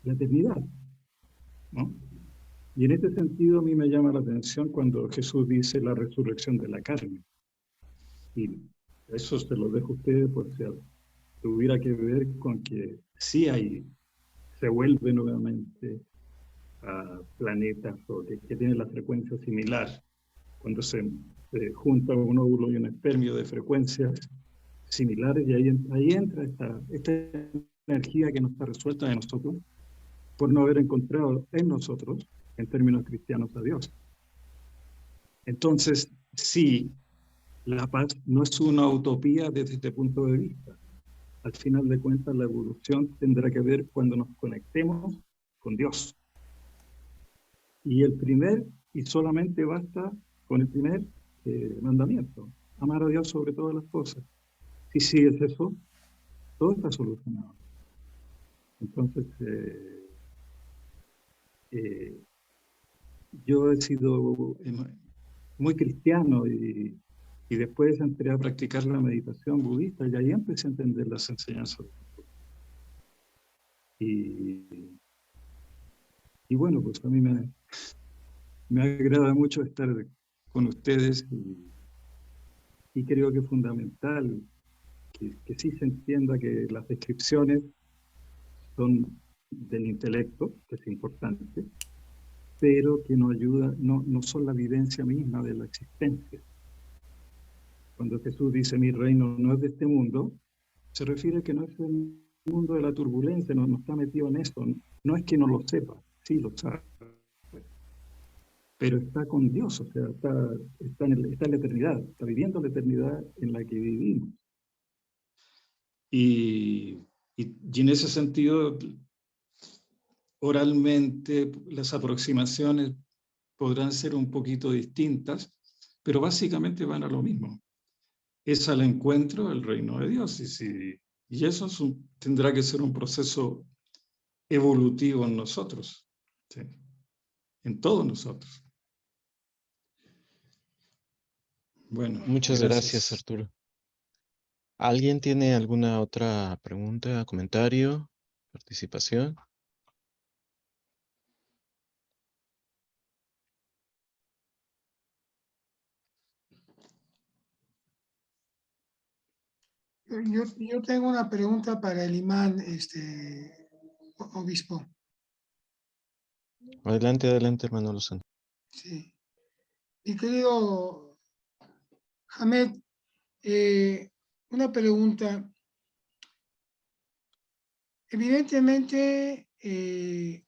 E: la eternidad, ¿no? Y en este sentido a mí me llama la atención cuando Jesús dice la resurrección de la carne. Y eso se lo dejo a ustedes por si tuviera que ver con que sí se vuelve nuevamente a planetas o que tienen la frecuencia similar. Cuando se junta un óvulo y un espermio de frecuencias similares, y ahí entra esta energía que no está resuelta de nosotros por no haber encontrado en nosotros, en términos cristianos, a Dios. Entonces, sí, la paz no es una utopía desde este punto de vista. Al final de cuentas, la evolución tendrá que ver cuando nos conectemos con Dios. Y solamente basta con el primer mandamiento, amar a Dios sobre todas las cosas. Si sigues eso, todo está solucionado. Entonces, yo he sido muy cristiano y después entré a practicar la meditación budista y ahí empecé a entender las enseñanzas. Y bueno, pues a mí me agrada mucho estar con ustedes y creo que es fundamental que sí se entienda que las descripciones son del intelecto, que es importante, pero que nos ayuda, no son la vivencia misma de la existencia. Cuando Jesús dice mi reino no es de este mundo, se refiere a que no es el mundo de la turbulencia, no está metido en eso, no es que no lo sepa, sí lo sabe, pero está con Dios, o sea, está en la eternidad, está viviendo la eternidad en la que vivimos. Y en ese sentido, oralmente, las aproximaciones podrán ser un poquito distintas, pero básicamente van a lo mismo. Es al encuentro del reino de Dios, y eso tendrá que ser un proceso evolutivo en nosotros, ¿sí? En todos nosotros. Bueno,
L: Muchas gracias, Arturo. ¿Alguien tiene alguna otra pregunta, comentario, participación?
A: Yo tengo una pregunta para el imán, obispo.
L: Adelante, adelante, hermano Lozano.
A: Sí. Mi querido Hamed, una pregunta. Evidentemente, el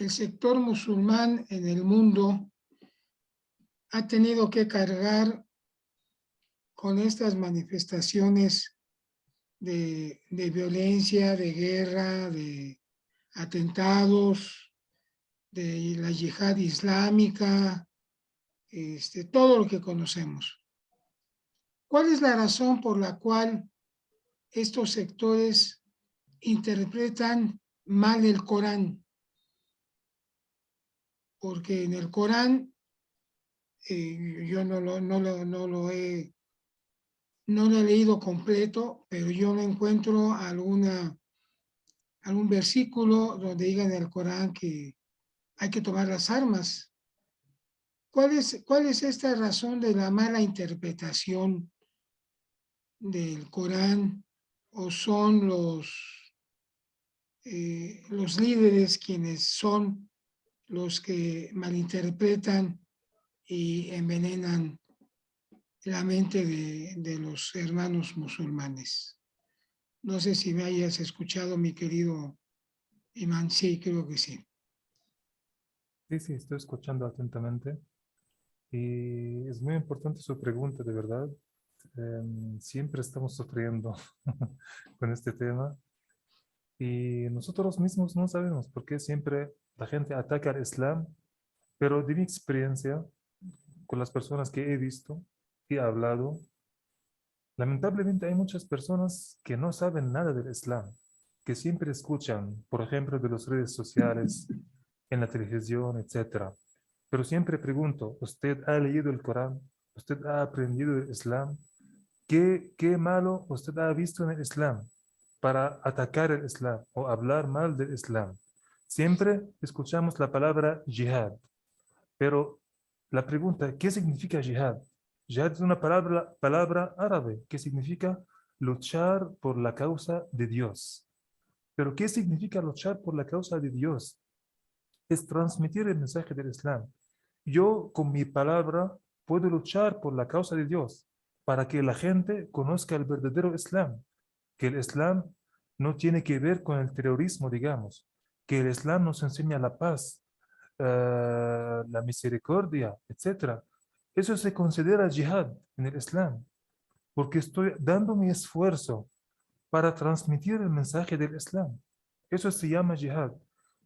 A: sector musulmán en el mundo ha tenido que cargar con estas manifestaciones de violencia, de guerra, de atentados, de la yihad islámica, todo lo que conocemos. ¿Cuál es la razón por la cual estos sectores interpretan mal el Corán? Porque en el Corán, yo no lo he leído completo, pero yo no encuentro algún versículo donde diga en el Corán que hay que tomar las armas. ¿Cuál es esta razón de la mala interpretación del Corán? ¿O son los líderes quienes son los que malinterpretan y envenenan la mente de los hermanos musulmanes? No sé si me hayas escuchado, mi querido imán. Sí, creo que sí.
B: Sí, estoy escuchando atentamente. Y es muy importante su pregunta, de verdad. Siempre estamos sufriendo con este tema. Y nosotros mismos no sabemos por qué siempre la gente ataca al Islam, pero de mi experiencia, con las personas que he visto y he hablado, lamentablemente hay muchas personas que no saben nada del Islam, que siempre escuchan, por ejemplo, de las redes sociales, en la televisión, etc. Pero siempre pregunto, ¿usted ha leído el Corán? ¿Usted ha aprendido el Islam? ¿Qué malo usted ha visto en el Islam para atacar el Islam o hablar mal del Islam? Siempre escuchamos la palabra jihad, pero la pregunta, ¿qué significa jihad? Jihad es una palabra árabe que significa luchar por la causa de Dios. Pero ¿qué significa luchar por la causa de Dios? Es transmitir el mensaje del Islam. Yo con mi palabra puedo luchar por la causa de Dios para que la gente conozca el verdadero Islam, que el Islam no tiene que ver con el terrorismo, digamos, que el Islam nos enseña la paz, la misericordia, etc. Eso se considera jihad en el Islam, porque estoy dando mi esfuerzo para transmitir el mensaje del Islam. Eso se llama jihad.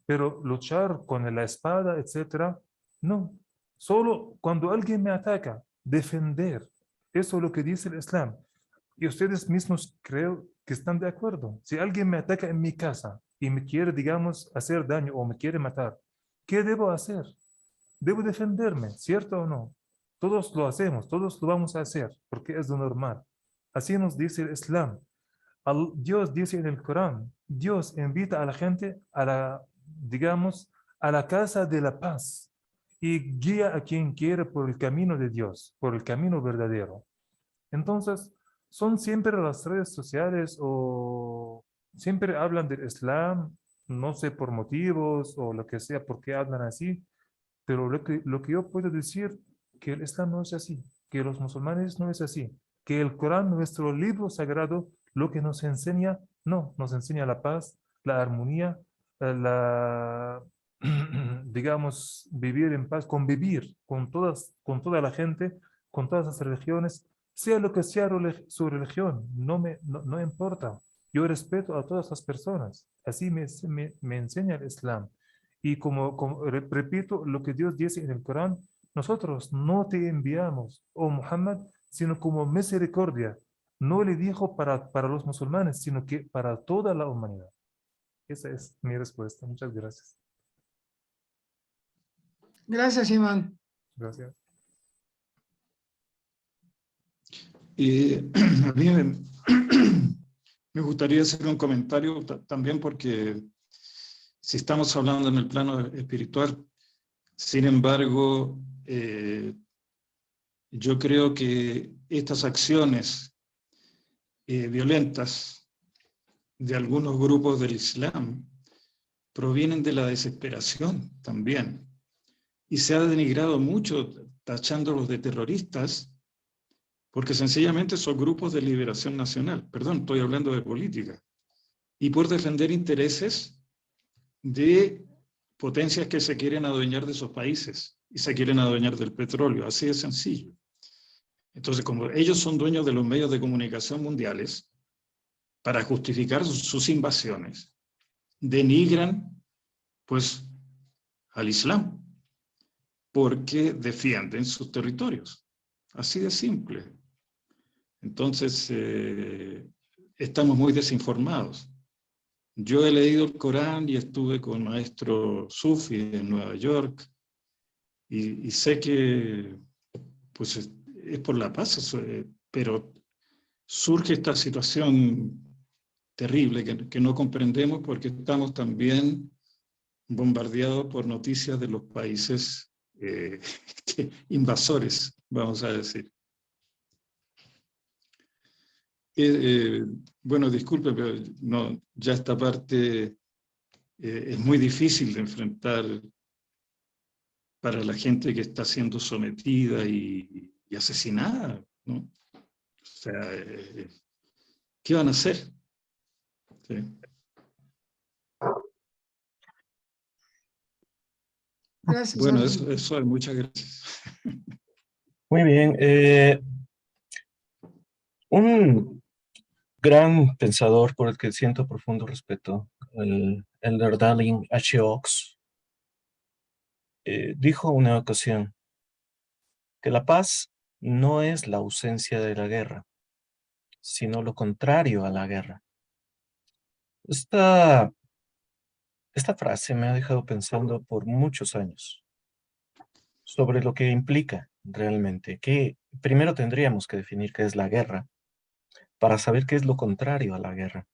B: Pero luchar con la espada, etc., no. Solo cuando alguien me ataca, defender. Eso es lo que dice el Islam. Y ustedes mismos creo que están de acuerdo. Si alguien me ataca en mi casa y me quiere, digamos, hacer daño o me quiere matar, ¿qué debo hacer? Debo defenderme, ¿cierto o no? Todos lo hacemos, todos lo vamos a hacer, porque es lo normal. Así nos dice el Islam. Dios dice en el Corán, Dios invita a la gente digamos, a la casa de la paz y guía a quien quiere por el camino de Dios, por el camino verdadero. Entonces, son siempre las redes sociales o siempre hablan del Islam, no sé por motivos o lo que sea, por qué hablan así, pero lo que yo puedo decir que el Islam no es así, que los musulmanes no es así, que el Corán, nuestro libro sagrado, lo que nos enseña No, nos enseña la paz, la armonía, digamos, vivir en paz, convivir con toda la gente, con todas las religiones, sea lo que sea su religión, no importa. Yo respeto a todas las personas. Así me enseña el Islam. Y repito lo que Dios dice en el Corán, nosotros no te enviamos, oh Muhammad, sino como misericordia. No le dijo para los musulmanes, sino que para toda la humanidad. Esa es mi respuesta. Muchas gracias.
A: Gracias, Iván.
B: Gracias.
E: A mí me gustaría hacer un comentario también porque si estamos hablando en el plano espiritual, sin embargo, yo creo que estas acciones violentas de algunos grupos del Islam provienen de la desesperación también. Y se ha denigrado mucho tachándolos de terroristas porque sencillamente son grupos de liberación nacional. Perdón, estoy hablando de política. Y por defender intereses de potencias que se quieren adueñar de esos países y se quieren adueñar del petróleo. Así de sencillo. Entonces, como ellos son dueños de los medios de comunicación mundiales, para justificar sus invasiones, denigran pues al Islam, porque defienden sus territorios. Así de simple. Entonces, estamos muy desinformados. Yo he leído el Corán y estuve con maestro Sufi en Nueva York y sé que pues, es por la paz, pero surge esta situación terrible que no comprendemos porque estamos también bombardeados por noticias de los países invasores, vamos a decir. Bueno, disculpe, pero no, ya esta parte es muy difícil de enfrentar para la gente que está siendo sometida y asesinada, ¿no? O sea, ¿qué van a hacer? ¿Sí?
A: Gracias,
E: Bueno,
A: Ángel.
E: eso es, muchas gracias.
L: Muy bien. Un gran pensador por el que siento profundo respeto, el Elder Darling H. Oaks, dijo una ocasión que la paz no es la ausencia de la guerra, sino lo contrario a la guerra. Esta frase me ha dejado pensando por muchos años sobre lo que implica realmente, que primero tendríamos que definir qué es la guerra para saber qué es lo contrario a la guerra.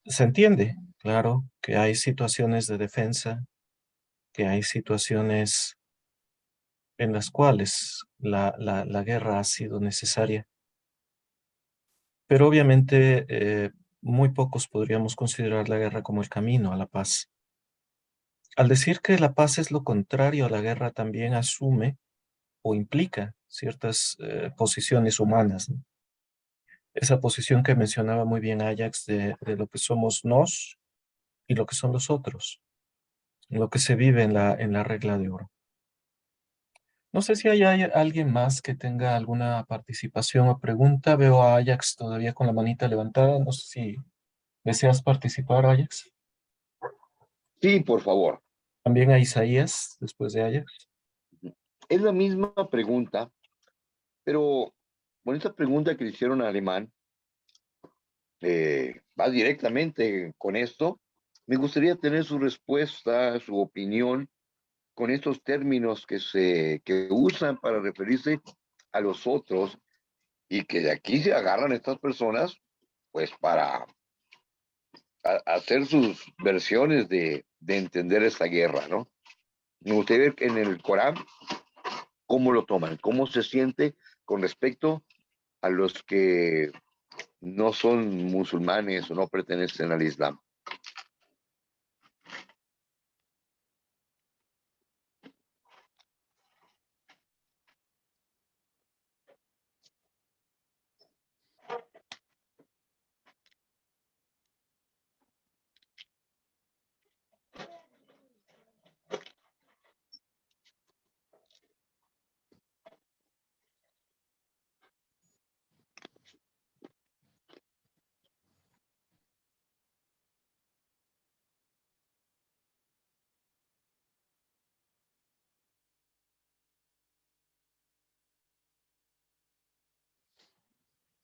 L: Se entiende, claro, que hay situaciones de defensa, que hay situaciones en las cuales la guerra ha sido necesaria, pero obviamente muy pocos podríamos considerar la guerra como el camino a la paz. Al decir que la paz es lo contrario a la guerra, también asume o implica ciertas posiciones humanas, ¿no? Esa posición que mencionaba muy bien Ajax de lo que somos nos y lo que son los otros, lo que se vive en la regla de oro. No sé si hay alguien más que tenga alguna participación o pregunta. Veo a Ajax todavía con la manita levantada. No sé si deseas participar, Ajax.
C: Sí, por favor.
L: También a Isaías, después de Ajax.
C: Es la misma pregunta, pero con esta pregunta que le hicieron a Alemán, va directamente con esto. Me gustaría tener su respuesta, su opinión con estos términos que usan para referirse a los otros y que de aquí se agarran estas personas, pues para hacer sus versiones de entender esta guerra, ¿no? Me gustaría ver en el Corán cómo lo toman, cómo se siente con respecto a los que no son musulmanes o no pertenecen al Islam.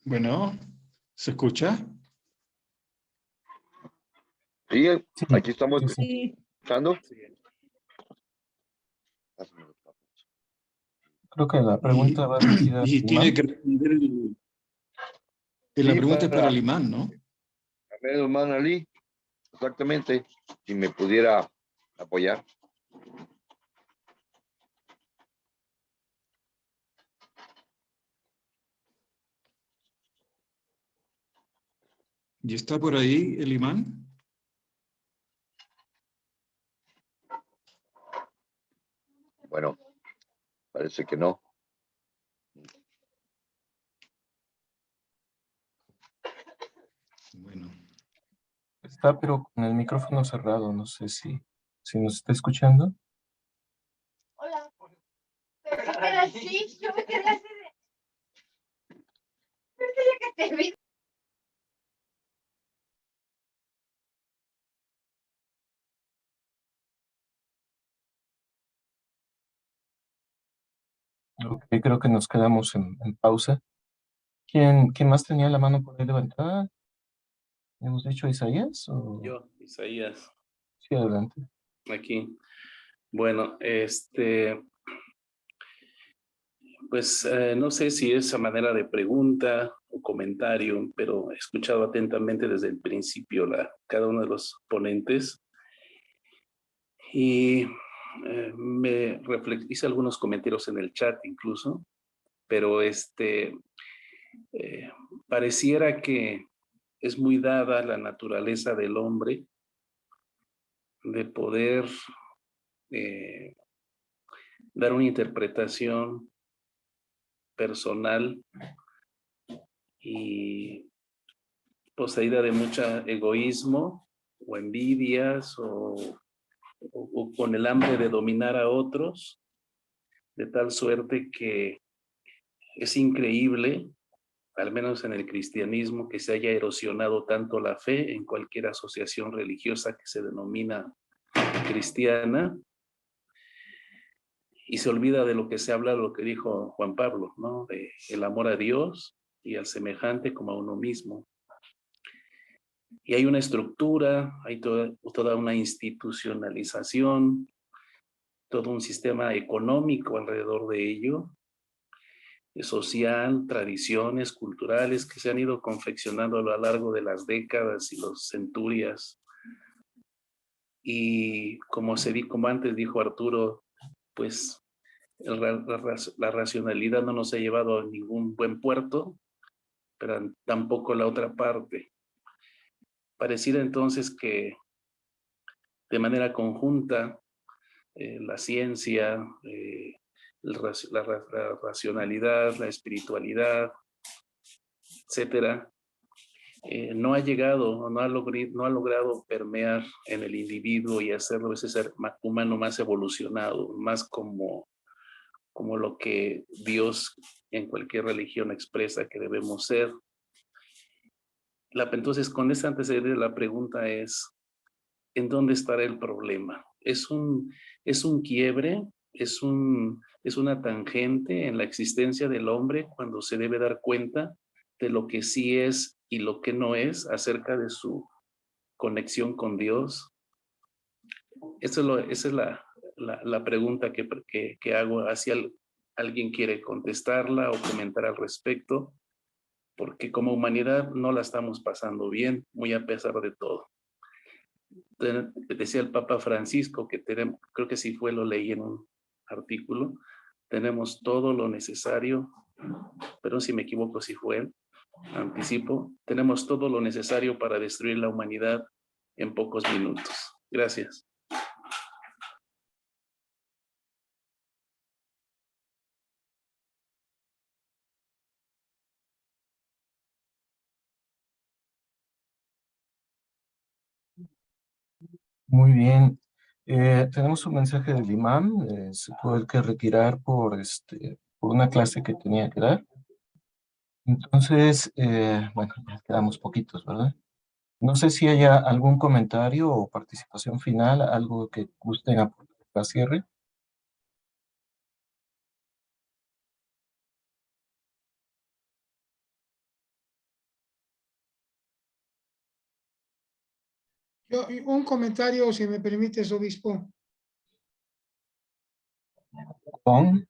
E: Bueno, ¿se escucha?
C: Sí, aquí estamos
J: Sí.
C: escuchando.
L: Creo que la pregunta va dirigida al
E: Y tiene
L: imán.
E: que responder la
C: Sí,
E: pregunta es para
C: para
E: el imán, ¿no?
C: Ahmed Osman Ali, exactamente, si me pudiera apoyar.
E: ¿Y está por ahí el imán?
C: Bueno, parece que no.
E: Bueno.
L: Está, pero con el micrófono cerrado. No sé si nos está escuchando.
J: Hola. Pero sí queda así, yo me quedé así de... Pero es que te vi.
L: Ok, creo que nos quedamos en pausa. ¿Quién más tenía la mano por ahí levantada? ¿Hemos dicho Isaías? O...
O: Yo, Isaías,
L: Sí, adelante.
O: aquí. Bueno, pues no sé si es a manera de pregunta o comentario, pero he escuchado atentamente desde el principio cada uno de los ponentes y hice algunos comentarios en el chat incluso, pero pareciera que es muy dada la naturaleza del hombre de poder dar una interpretación personal y poseída de mucho egoísmo o envidias o con el hambre de dominar a otros, de tal suerte que es increíble, al menos en el cristianismo, que se haya erosionado tanto la fe en cualquier asociación religiosa que se denomina cristiana, y se olvida de lo que se habla, lo que dijo Juan Pablo, ¿no? De el amor a Dios y al semejante como a uno mismo. Y hay una estructura, hay toda una institucionalización, todo un sistema económico alrededor de ello, social, tradiciones culturales que se han ido confeccionando a lo largo de las décadas y las centurias. Y como antes dijo Arturo, pues la racionalidad no nos ha llevado a ningún buen puerto, pero tampoco la otra parte. Pareciera entonces que de manera conjunta la ciencia, la racionalidad, la espiritualidad, etcétera, no ha llegado, no ha logrado permear en el individuo y hacerlo ese ser humano más evolucionado, más como lo que Dios en cualquier religión expresa que debemos ser. Entonces, con ese antecedente, la pregunta es, ¿en dónde estará el problema? ¿Es un quiebre? ¿Es una tangente en la existencia del hombre cuando se debe dar cuenta de lo que sí es y lo que no es acerca de su conexión con Dios? Esa es la pregunta que hago. Hacia alguien quiere contestarla o comentar al respecto, porque como humanidad no la estamos pasando bien, muy a pesar de todo. Decía el Papa Francisco que tenemos, creo que sí lo leí en un artículo, tenemos todo lo necesario, pero si me equivoco si fue él, anticipo, tenemos todo lo necesario para destruir la humanidad en pocos minutos. Gracias.
L: Muy bien. Tenemos un mensaje del imán. Se tuvo que retirar por una clase que tenía que dar. Entonces, bueno, ya quedamos poquitos, ¿verdad? No sé si haya algún comentario o participación final, algo que gusten aportar para cierre.
A: Un comentario, si me permites, obispo.
P: ¿Con?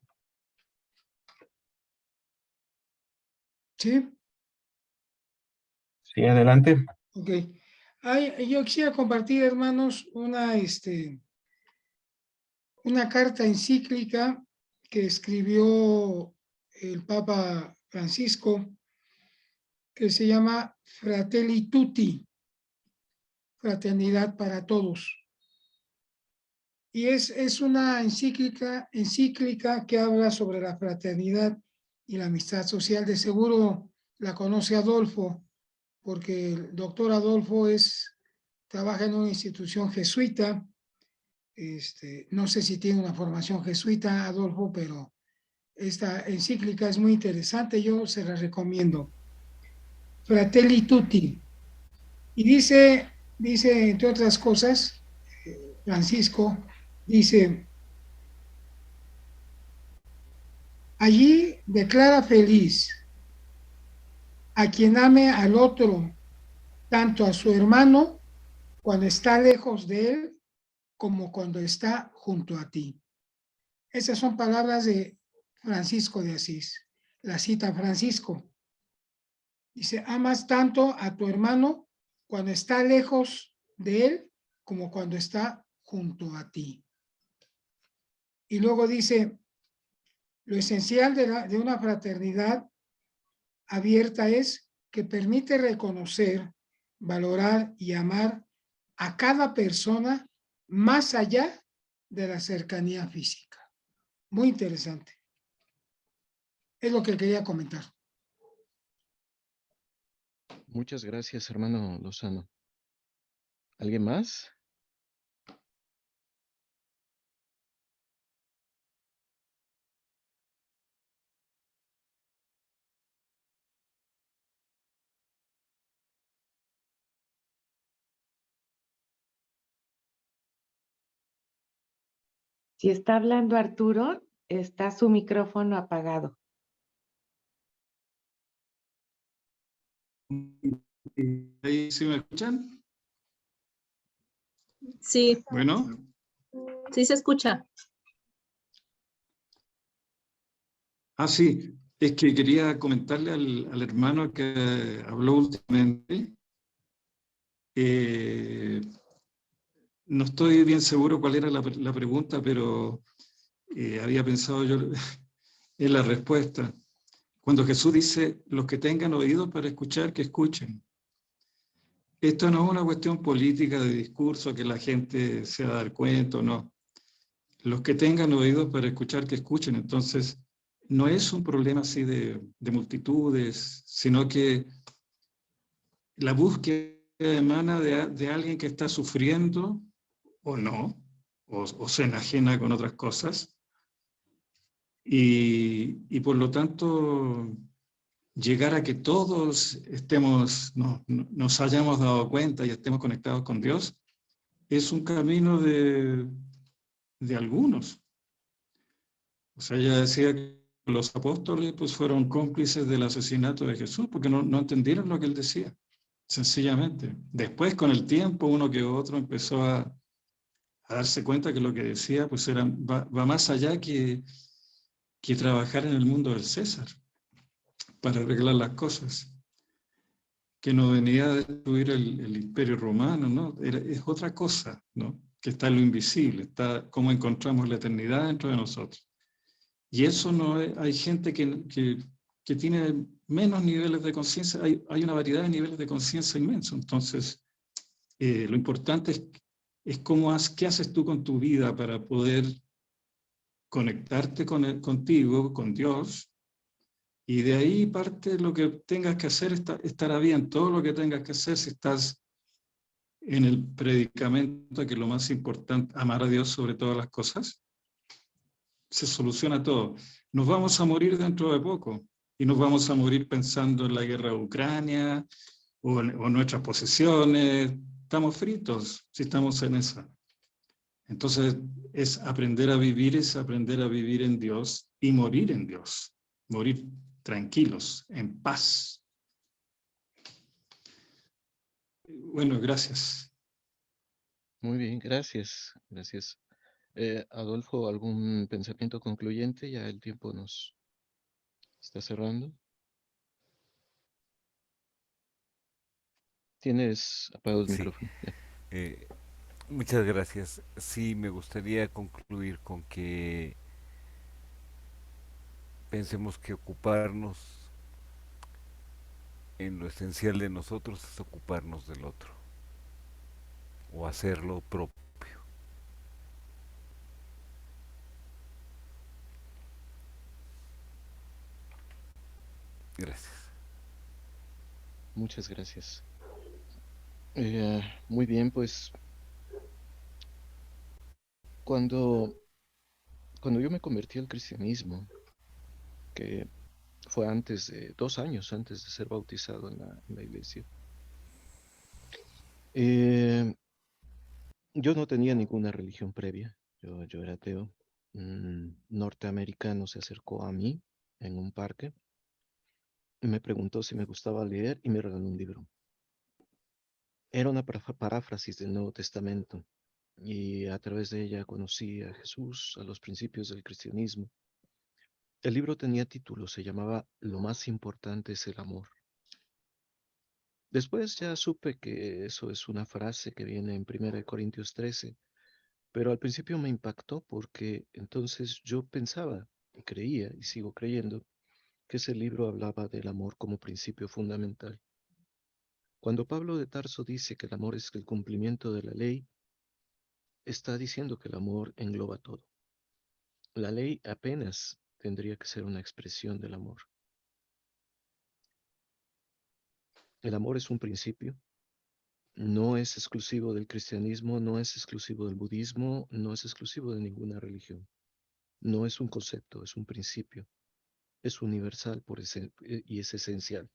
A: ¿Sí?
P: Sí, adelante.
A: Ok. Yo quisiera compartir, hermanos, una carta encíclica que escribió el Papa Francisco, que se llama Fratelli Tutti, Fraternidad para Todos. Y es una encíclica que habla sobre la fraternidad y la amistad social. De seguro la conoce Adolfo, porque el doctor Adolfo trabaja en una institución jesuita. No sé si tiene una formación jesuita, Adolfo, pero esta encíclica es muy interesante, yo se la recomiendo. Fratelli Tutti. Y dice, entre otras cosas, Francisco, dice, allí declara feliz a quien ame al otro, tanto a su hermano cuando está lejos de él, como cuando está junto a ti. Esas son palabras de Francisco de Asís. La cita Francisco. Dice, amas tanto a tu hermano cuando está lejos de él como cuando está junto a ti. Y luego dice, lo esencial de una fraternidad abierta es que permite reconocer, valorar y amar a cada persona más allá de la cercanía física. Muy interesante. Es lo que quería comentar.
L: Muchas gracias, hermano Lozano. ¿Alguien más?
Q: Si está hablando Arturo, está su micrófono apagado.
E: ¿Ahí sí me escuchan?
R: Sí.
E: Bueno.
R: Sí se escucha.
E: Sí, es que quería comentarle al hermano que habló últimamente. No estoy bien seguro cuál era la pregunta, pero había pensado yo en la respuesta. Cuando Jesús dice, los que tengan oídos para escuchar, que escuchen. Esto no es una cuestión política de discurso que la gente se va a dar cuenta, no. Los que tengan oídos para escuchar, que escuchen. Entonces, no es un problema así de multitudes, sino que la búsqueda emana de alguien que está sufriendo o no, o se enajena con otras cosas. Y por lo tanto, llegar a que todos nos hayamos dado cuenta y estemos conectados con Dios, es un camino de algunos. O sea, ella decía que los apóstoles pues, fueron cómplices del asesinato de Jesús porque no entendieron lo que él decía, sencillamente. Después, con el tiempo, uno que otro empezó a darse cuenta que lo que decía pues, va más allá que trabajar en el mundo del César para arreglar las cosas, que no venía a destruir el imperio romano, ¿no? Es otra cosa, ¿no? Que está en lo invisible, está cómo encontramos la eternidad dentro de nosotros. Y eso no es, hay gente que tiene menos niveles de conciencia, hay una variedad de niveles de conciencia inmenso. Entonces, lo importante es qué haces tú con tu vida para poder conectarte contigo, con Dios, y de ahí parte lo que tengas que hacer, estará bien, todo lo que tengas que hacer si estás en el predicamento que lo más importante, amar a Dios sobre todas las cosas, se soluciona todo. Nos vamos a morir dentro de poco y nos vamos a morir pensando en la guerra de Ucrania o nuestras posesiones. Estamos fritos si estamos en esa. Entonces, es aprender a vivir en Dios y morir en Dios. Morir tranquilos, en paz. Bueno, gracias.
L: Muy bien, gracias, gracias. Adolfo, ¿algún pensamiento concluyente? Ya el tiempo nos está cerrando. Tienes apagado el
K: Sí.
L: micrófono. Ya.
K: Muchas gracias. Sí, me gustaría concluir con que pensemos que ocuparnos en lo esencial de nosotros es ocuparnos del otro o hacerlo propio. Gracias.
L: Muchas gracias. Muy bien, pues cuando yo me convertí al cristianismo, que fue antes de 2 años antes de ser bautizado en la iglesia, yo no tenía ninguna religión previa. Yo era ateo. Un norteamericano se acercó a mí en un parque y me preguntó si me gustaba leer y me regaló un libro. Era una paráfrasis del Nuevo Testamento y a través de ella conocí a Jesús, a los principios del cristianismo. El libro tenía título, se llamaba Lo más importante es el amor. Después ya supe que eso es una frase que viene en 1 Corintios 13, pero al principio me impactó porque entonces yo pensaba y creía y sigo creyendo que ese libro hablaba del amor como principio fundamental. Cuando Pablo de Tarso dice que el amor es el cumplimiento de la ley, está diciendo que el amor engloba todo. La ley apenas tendría que ser una expresión del amor. El amor es un principio, no es exclusivo del cristianismo, no es exclusivo del budismo, no es exclusivo de ninguna religión. No es un concepto, es un principio. Es universal y es esencial.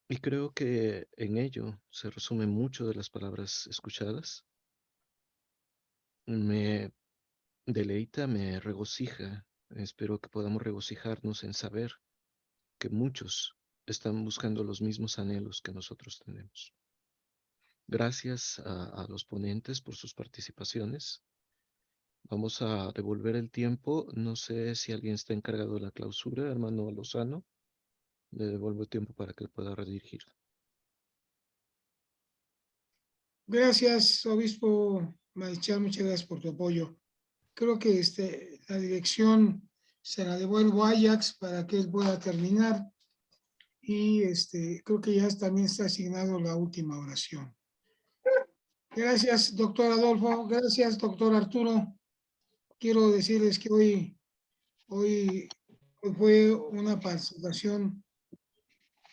L: Y creo que en ello se resumen mucho de las palabras escuchadas. Me deleita, me regocija. Espero que podamos regocijarnos en saber que muchos están buscando los mismos anhelos que nosotros tenemos. Gracias a los ponentes por sus participaciones. Vamos a devolver el tiempo. No sé si alguien está encargado de la clausura, hermano Lozano. Le devuelvo el tiempo para que pueda redirigir.
A: Gracias, obispo Marichal, muchas gracias por tu apoyo. Creo que la dirección se la devuelvo a Ajax para que él pueda terminar y creo que ya también está asignado la última oración. Gracias, doctor Adolfo. Gracias, doctor Arturo. Quiero decirles que hoy fue una participación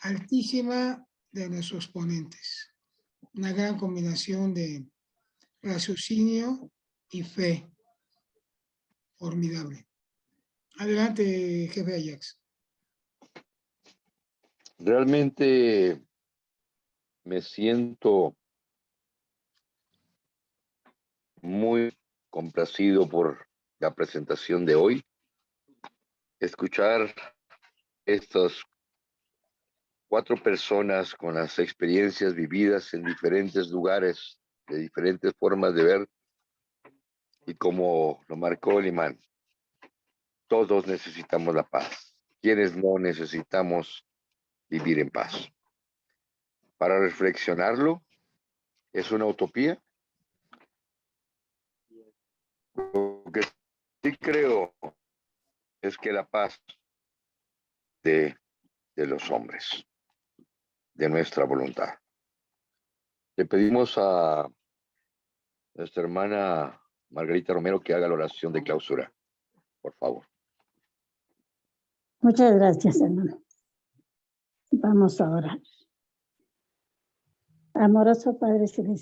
A: altísima de nuestros ponentes. Una gran combinación de raciocinio y fe. Formidable. Adelante, jefe Ajax.
C: Realmente me siento muy complacido por la presentación de hoy. Escuchar estas 4 personas con las experiencias vividas en diferentes lugares, de diferentes formas de ver, y como lo marcó el imán, todos necesitamos la paz. ¿Quiénes no necesitamos vivir en paz? Para reflexionarlo, ¿es una utopía? Lo que sí creo es que la paz de los hombres, de nuestra voluntad. Le pedimos a nuestra hermana Margarita Romero que haga la oración de clausura, por favor.
S: Muchas gracias, hermano. Vamos a orar. Amoroso Padre Celestial,